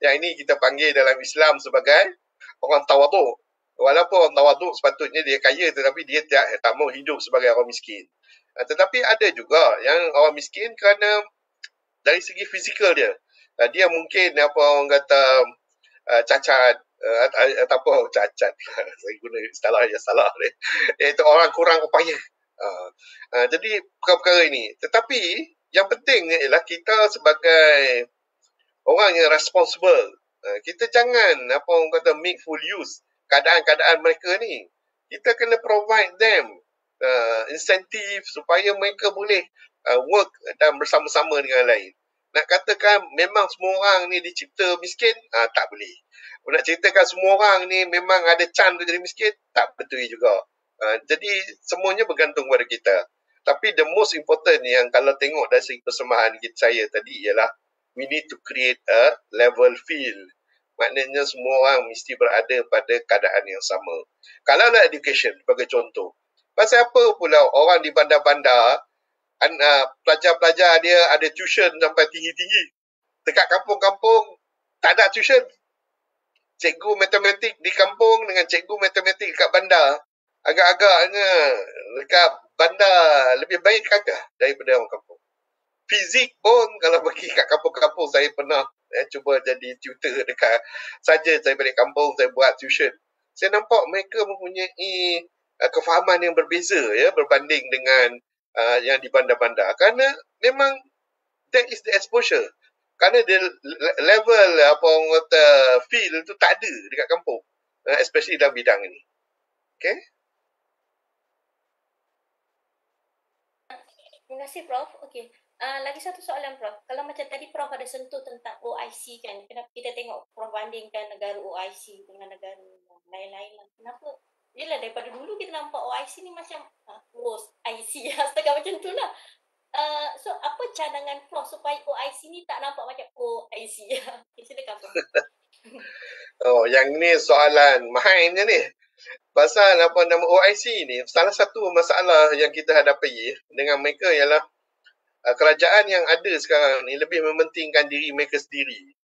Yang ini kita panggil dalam Islam sebagai orang tawaduk. Walaupun orang tawaduk sepatutnya dia kaya, tetapi dia tak mau hidup sebagai orang miskin. Tetapi ada juga yang orang miskin kerana dari segi fizikal dia. Dia mungkin apa orang kata cacat ataupun cacat. Saya guna istilah yang salah ni. Iaitu orang kurang upaya. Jadi perkara-perkara ini. Tetapi yang pentingnya ialah kita sebagai orang yang responsible, kita jangan apa orang kata make full use keadaan-keadaan mereka ni. Kita kena provide them insentif supaya mereka boleh work dan bersama-sama dengan lain. Nak katakan memang semua orang ni dicipta miskin, tak boleh. Nak ceritakan semua orang ni memang ada chance untuk jadi miskin, tak betul juga. Jadi semuanya bergantung pada kita. Tapi the most important yang kalau tengok dari segi persembahan saya tadi ialah we need to create a level field. Maknanya semua orang mesti berada pada keadaan yang sama. Kalau lah education sebagai contoh. Pasal apa pula orang di bandar-bandar, pelajar-pelajar dia ada tuition sampai tinggi-tinggi. Dekat kampung-kampung tak ada tuition. Cikgu matematik di kampung dengan cikgu matematik dekat bandar. Agak-agaknya dekat bandar lebih baik kakak daripada orang kampung. Fizik pun kalau pergi kat kampung-kampung, saya pernah cuba jadi tutor dekat saja saya balik kampung, saya buat tuition. Saya nampak mereka mempunyai kefahaman yang berbeza berbanding dengan yang di bandar-bandar. Kerana memang that is the exposure. Kerana dia level apa orang kata feel tu tak ada dekat kampung. Especially dalam bidang ini. Okay? Terima kasih Prof. Okey. Lagi satu soalan Prof. Kalau macam tadi Prof ada sentuh tentang OIC kan. Kenapa kita tengok Prof bandingkan negara OIC dengan negara lain-lain lah. Kenapa? Yelah daripada dulu kita nampak OIC ni macam IC astaga macam tu lah. So apa cadangan Prof supaya OIC ni tak nampak macam OIC? Okay, silakan Prof. Oh, yang ni soalan mainnya ni. Pasal apa nama OIC ni, salah satu masalah yang kita hadapi dengan mereka ialah kerajaan yang ada sekarang ni lebih mementingkan diri mereka sendiri.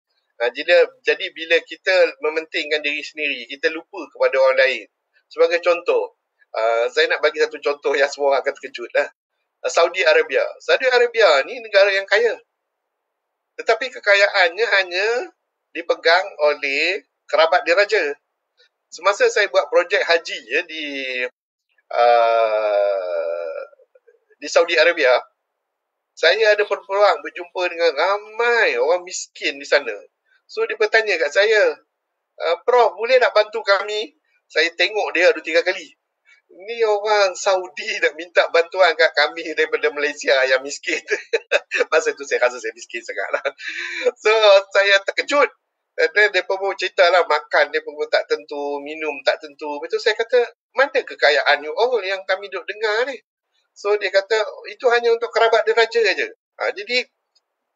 Jadi bila kita mementingkan diri sendiri, kita lupa kepada orang lain. Sebagai contoh, saya nak bagi satu contoh yang semua orang akan terkejut lah. Saudi Arabia. Saudi Arabia ni negara yang kaya. Tetapi kekayaannya hanya dipegang oleh kerabat diraja. Semasa saya buat projek haji ya, di Saudi Arabia, saya ada peluang berjumpa dengan ramai orang miskin di sana. So dia bertanya kat saya, Prof, boleh tak bantu kami? Saya tengok dia 2-3 kali. Ni orang Saudi nak minta bantuan kat kami daripada Malaysia yang miskin. Masa tu saya rasa saya miskin sangat lah. So saya terkejut. Dan dia pun cerita lah, makan dia pun tak tentu, minum tak tentu. Betul saya kata, mana kekayaan you all yang kami duk dengar ni? So dia kata, itu hanya untuk kerabat diraja aja. Jadi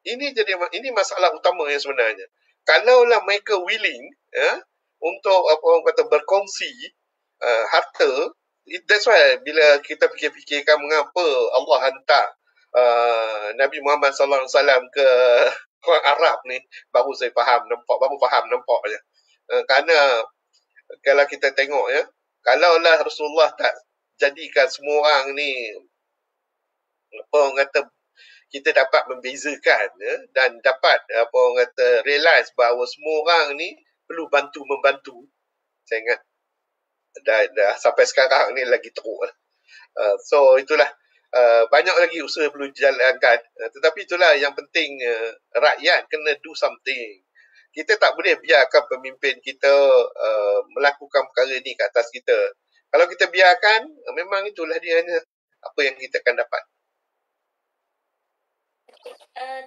ini masalah utama yang sebenarnya. Kalaulah mereka willing untuk apa orang kata berkongsi harta, that's why bila kita fikir-fikirkan mengapa Allah hantar Nabi Muhammad sallallahu alaihi wasallam ke orang Arab ni, baru faham nampak je. Kerana kalau kita tengok ya, kalaulah Rasulullah tak jadikan semua orang ni apa orang kata kita dapat membezakan dan dapat apa orang kata realize bahawa semua orang ni perlu membantu. Saya ingat dah sampai sekarang ni lagi teruk. So itulah banyak lagi usaha perlu dijalankan. Tetapi itulah yang penting, rakyat kena do something. Kita tak boleh biarkan pemimpin kita melakukan perkara ni kat atas kita. Kalau kita biarkan, memang itulah dia apa yang kita akan dapat.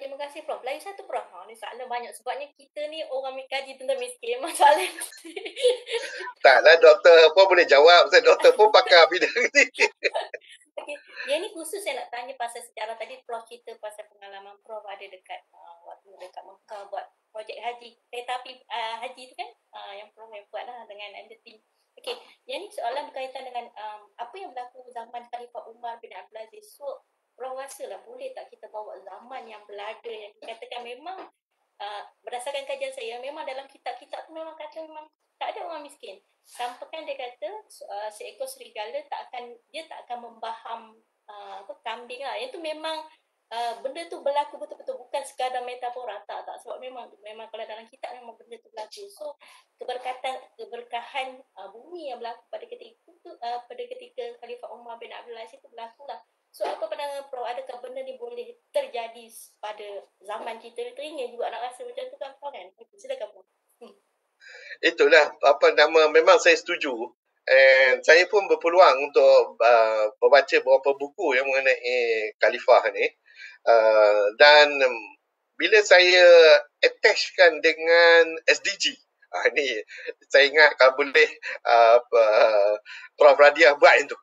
Terima kasih Prof. Lagi satu Prof. Ni soalan banyak sebabnya kita ni orang kaji tentang miskin. Masalah taklah doktor pun boleh jawab. Saya doktor pun pakar bidang ni. Okay. Yang ni khusus saya nak tanya pasal sejarah. Tadi Prof cerita pasal pengalaman Prof ada dekat waktu dekat Mekah buat projek haji. Tapi haji tu kan yang Prof yang buat lah dengan entity. Okay. Yang ni soalan berkaitan dengan apa yang berlaku zaman Khalifah Umar bin Abdul Aziz. So Prof rasa lah boleh tak kita bawa zaman yang belada yang dikatakan memang berdasarkan kajian saya memang dalam kitab-kitab tu memang kata memang tak ada orang miskin. Sampaikan dia kata seekor serigala tak akan membaham kambing lah. Yang tu memang benda tu berlaku betul-betul, bukan sekadar metafora tak sebab memang kalau dalam kitab memang benda tu berlaku. So keberkahan bumi yang berlaku pada ketika Khalifah Umar bin Abdul Aziz itu berlaku lah. So apa pandangan Prof, adakah benda ni boleh terjadi pada zaman kita ni? Teringin juga nak rasa macam tu kan Prof kan? Silakan Prof. Itulah memang saya setuju. And saya pun berpeluang untuk membaca beberapa buku yang mengenai Khalifah ni. Dan bila saya attachkan dengan SDG, ni saya ingat kalau boleh Prof Radiah buat itu.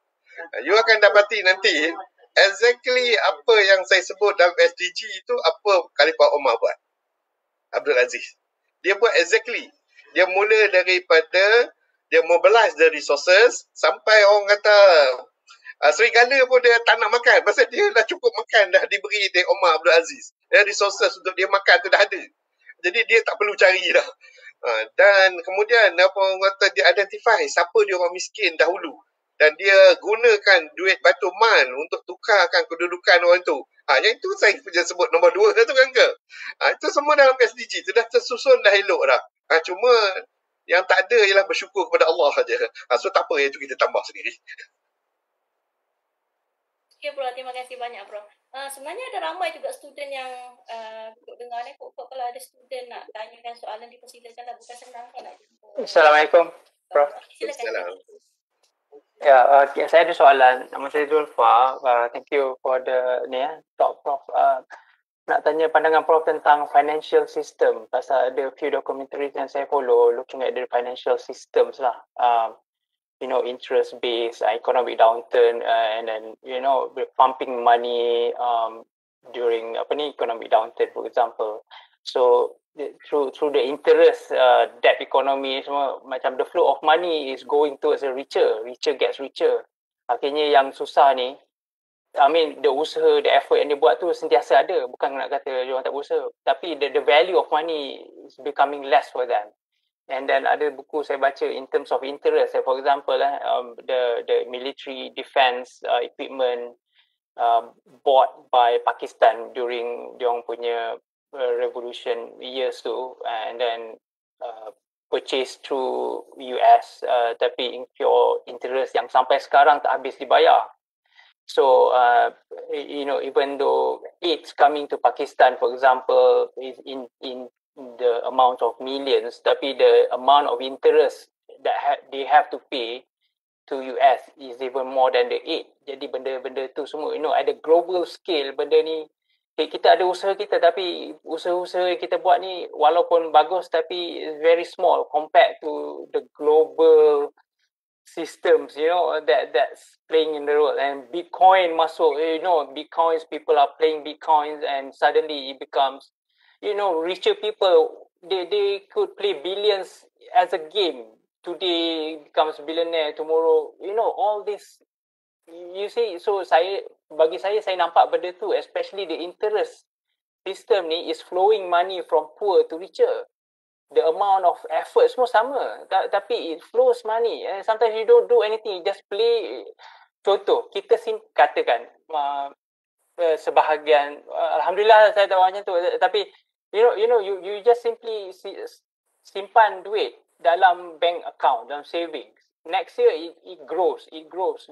You akan dapati nanti exactly apa yang saya sebut dalam SDG itu apa Khalifah Umar buat. Abdul Aziz. Dia buat exactly. Dia mula daripada dia mobilize the resources sampai orang kata serigala pun dia tak nak makan pasal dia dah cukup makan, dah diberi oleh Umar Abdul Aziz. Resources untuk dia makan tu dah ada. Jadi dia tak perlu cari dah. Dan kemudian apa orang kata dia identify siapa dia orang miskin dahulu. Dan dia gunakan duit Baitul Mal untuk tukarkan kedudukan orang tu. Yang itu saya punya sebut nombor 2 tu kan ke? Itu semua dalam SDG. Itu dah tersusun dah elok dah. Cuma yang tak ada ialah bersyukur kepada Allah saja. So tak apa, itu kita tambah sendiri. Okay, Prof. Terima kasih banyak, Prof. Sebenarnya ada ramai juga student yang duduk dengar ni. Kalau ada student nak tanyakan soalan, dipersilakanlah. Bukan senang kan nak jumpa. Assalamualaikum, Prof. Silakan. Ya, saya ada soalan. Nama saya Zulfa. Thank you for the talk, Prof. Nak tanya pandangan Prof tentang financial system. Pasal ada few documentaries yang saya follow looking at the financial systems lah. Interest based, economic downturn, and then pumping money during economic downturn, for example. So through the interest, debt economy semua, macam the flow of money is going towards the richer gets richer. Akhirnya yang susah ni, the usaha, the effort yang dia buat tu sentiasa ada. Bukan nak kata dia orang tak berusaha, tapi the value of money is becoming less for them. And then ada buku saya baca in terms of interest. For example, the military defense equipment bought by Pakistan during diorang punya revolution years tu, and then purchased through US, tapi incur interest yang sampai sekarang tak habis dibayar. So, even though aid's coming to Pakistan, for example, is in the amount of millions, tapi the amount of interest that they have to pay to US is even more than the aid. Jadi benda-benda tu semua, at the global scale, benda ni, kita ada usaha kita, tapi usaha-usaha yang kita buat ni walaupun bagus, tapi very small compared to the global systems, that's playing in the role. And Bitcoin masuk, Bitcoins, people are playing Bitcoins, and suddenly it becomes, richer people, they could play billions as a game. Today becomes billionaire, tomorrow, all this, you see. So bagi saya nampak benda tu, especially the interest system ni is flowing money from poor to richer. The amount of effort semua sama, tapi it flows money. And sometimes you don't do anything, you just play. Contoh, kita katakan sebahagian, alhamdulillah saya tak macam tu, tapi you just simply simpan duit dalam bank account, dalam savings. Next year it grows.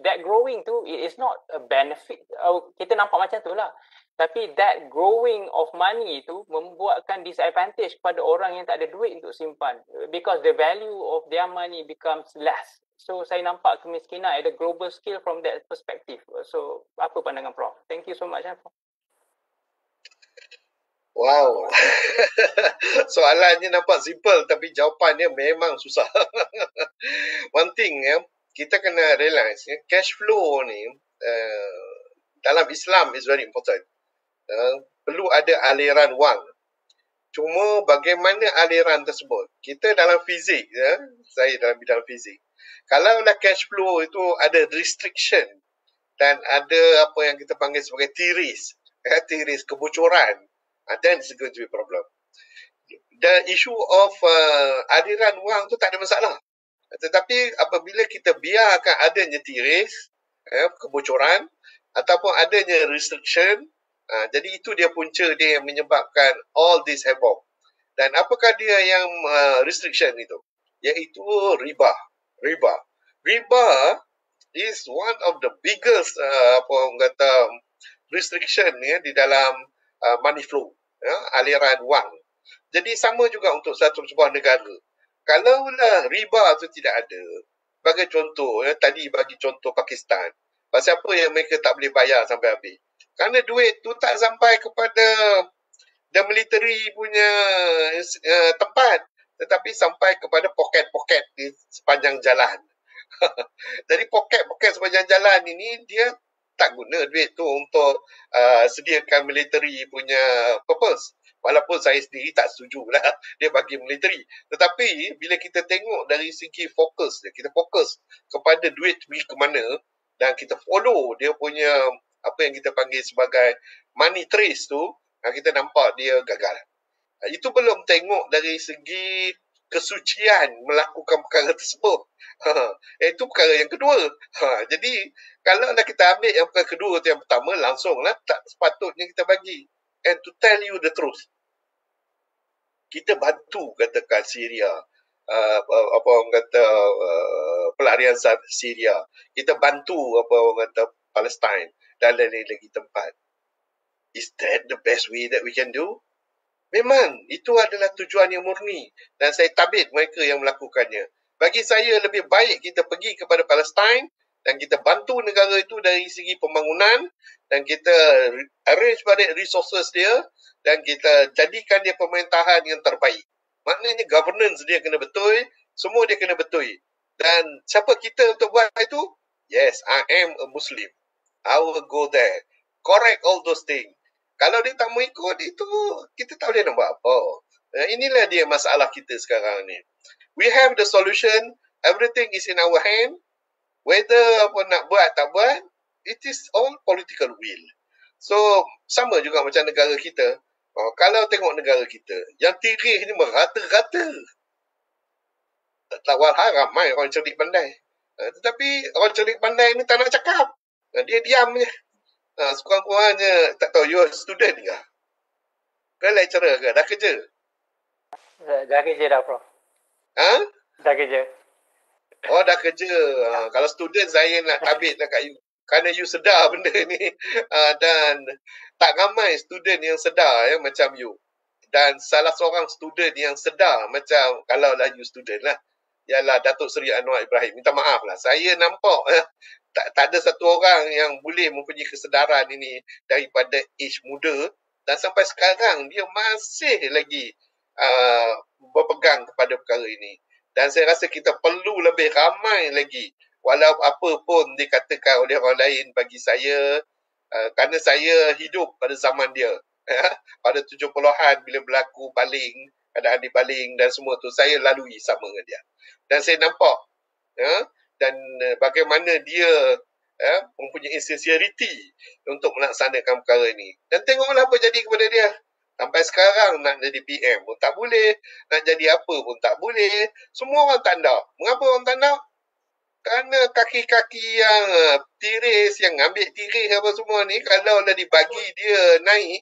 That growing tu, it is not a benefit. Kita nampak macam tu lah. Tapi that growing of money tu membuatkan disadvantage kepada orang yang tak ada duit untuk simpan, because the value of their money becomes less. So saya nampak kemiskinan at a global scale from that perspective. So apa pandangan Prof? Thank you so much, Prof. Wow. Soalannya nampak simple, tapi jawapannya memang susah. One thing, kita kena realize, cash flow ni dalam Islam is very important. Perlu ada aliran wang. Cuma bagaimana aliran tersebut? Kita dalam fizik, saya dalam bidang fizik, kalau cash flow itu ada restriction dan ada apa yang kita panggil sebagai tiris kebocoran, then it's going to be a problem. The issue of aliran wang tu tak ada masalah. Tetapi apabila kita biarkan adanya tiris, kebocoran, ataupun adanya restriction, jadi itu dia punca dia yang menyebabkan all this havoc. Dan apakah dia yang restriction itu? Iaitu riba. Riba is one of the biggest restriction di dalam money flow, aliran wang. Jadi sama juga untuk sebuah negara. Kalaulah riba itu tidak ada, bagi contoh, tadi bagi contoh Pakistan, pasal apa yang mereka tak boleh bayar sampai habis? Kerana duit tu tak sampai kepada the military punya tempat, tetapi sampai kepada poket-poket di sepanjang jalan. Jadi poket-poket sepanjang jalan ini, dia tak guna duit tu untuk sediakan military punya purpose. Walaupun saya sendiri tak setuju lah dia bagi military. Tetapi bila kita tengok dari segi fokus, kita fokus kepada duit pergi ke mana, dan kita follow dia punya apa yang kita panggil sebagai money trace tu, kita nampak dia gagal. Itu belum tengok dari segi kesucian melakukan perkara tersebut. Itu perkara yang kedua. Jadi kalau kita ambil yang perkara kedua tu, yang pertama, langsunglah tak sepatutnya kita bagi. And to tell you the truth, kita bantu katakan Syria, apa orang kata pelarian Syria, kita bantu apa orang kata Palestine, dan lain lagi tempat. Is that the best way that we can do? Memang, itu adalah tujuan yang murni. Dan saya tabit mereka yang melakukannya. Bagi saya, lebih baik kita pergi kepada Palestine dan kita bantu negara itu dari segi pembangunan dan kita arrange balik resources dia dan kita jadikan dia pemerintahan yang terbaik. Maknanya governance dia kena betul, semua dia kena betul. Dan siapa kita untuk buat itu? Yes, I am a Muslim. I will go there. Correct all those things. Kalau dia tak mau ikut itu, kita tak boleh nak buat apa. Inilah dia masalah kita sekarang ni. We have the solution. Everything is in our hand. Whether apa nak buat tak buat, it is all political will. So, sama juga macam negara kita. Kalau tengok negara kita, yang tirih ni merata-rata. Tak haram orang cerdik pandai. Tetapi orang cerdik pandai ni tak nak cakap. Dia diam je. Sekurang-kurangnya, tak tahu, you student ke? Ke lecturer ke? Dah kerja? Dah kerja dah, Prof. Ha? Dah kerja. Oh, dah kerja. Kalau student, saya nak tabit lah kat you. Kerana you sedar benda ni. Dan tak ramai student yang sedar ya, macam you. Dan salah seorang student yang sedar macam, kalau lah you student lah, ialah Datuk Seri Anwar Ibrahim. Minta maaf lah. Saya nampak tak ada satu orang yang boleh mempunyai kesedaran ini daripada age muda dan sampai sekarang dia masih lagi berpegang kepada perkara ini. Dan saya rasa kita perlu lebih ramai lagi walau apa pun dikatakan oleh orang lain bagi saya kerana saya hidup pada zaman dia. Pada 70-an bila berlaku baling, keadaan dibaling dan semua tu saya lalui sama dengan dia. Dan saya nampak dan bagaimana dia mempunyai sincerity untuk melaksanakan perkara ini. Dan tengoklah apa jadi kepada dia. Sampai sekarang nak jadi PM pun tak boleh, nak jadi apa pun tak boleh. Semua orang tak nak. Mengapa orang tak nak? Kerana kaki-kaki yang tiris, yang ambil tiris apa semua ni, kalau dah dibagi dia naik,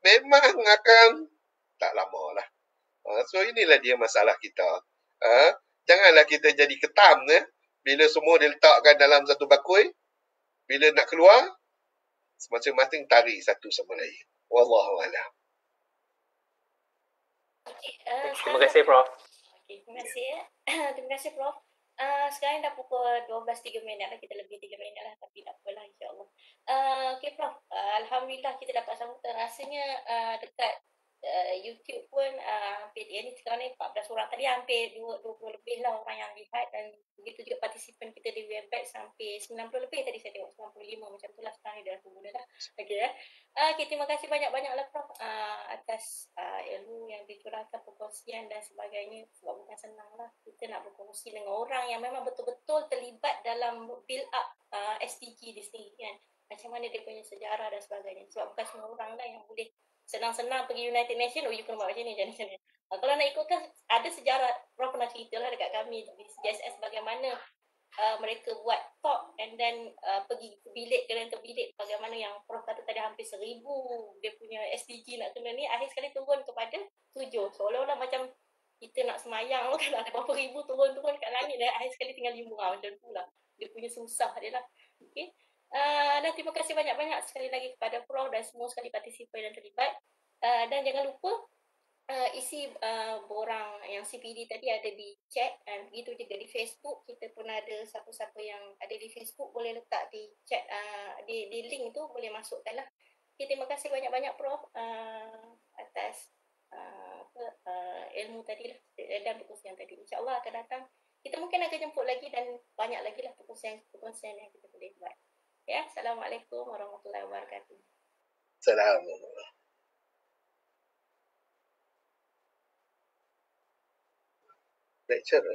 memang akan tak lama lah. So inilah dia masalah kita. Janganlah kita jadi ketam bila semua diletakkan dalam satu bakul, bila nak keluar, masing-masing tarik satu sama lain. Wallahualam. Terima kasih, Prof. Terima kasih. Terima kasih, Prof. Sekarang dah pukul 12.03 lah. Kita lebih 3 minit lah. Tapi tak apalah, insyaAllah. Okay, Prof. Alhamdulillah kita dapat sambutan. Rasanya dekat YouTube pun hampir ni sekarang ni 14 orang. Tadi hampir 20 lebih lah orang yang lihat. Dan begitu juga partisipan kita di Webex sampai 90 lebih. Tadi saya tengok 95 macam tu lah. Sekarang ni dah tunggu dah. Okay, okay, terima kasih banyak-banyak lah, Prof, atas ilmu yang dicurahkan, perkongsian dan sebagainya. Sebab bukan senang lah kita nak berkongsi dengan orang yang memang betul-betul terlibat dalam build up SDG di sini kan. Macam mana dia punya sejarah dan sebagainya. Sebab bukan semua orang lah yang boleh senang-senang pergi United Nations, you kena buat macam ni, macam ni. Kalau nak ikutkan, ada sejarah, Prof pernah cerita lah dekat kami di CSS bagaimana mereka buat talk and then pergi ke bilik bagaimana yang Prof kata tadi hampir 1,000 dia punya SDG nak kena ni, akhir sekali turun kepada 7. Seolah-olah macam kita nak semayang kan, ada berapa ribu turun-turun kat langit dan akhir sekali tinggal 5 macam tu lah. Dia punya susah dia lah. Okay. Dan terima kasih banyak-banyak sekali lagi kepada Prof dan semua sekali partisipan yang terlibat. Dan jangan lupa isi borang yang CPD tadi ada di chat dan begitu juga di Facebook. Kita pun ada siapa-siapa yang ada di Facebook boleh letak di chat, di link tu boleh masukkan lah. Okay, terima kasih banyak-banyak Prof atas ilmu tadi lah dan perkongsian tadi. InsyaAllah akan datang kita mungkin akan jemput lagi dan banyak lagi lah perkongsian yang kita boleh buat. Ya, Assalamualaikum warahmatullahi wabarakatuh. Assalamualaikum. Lecture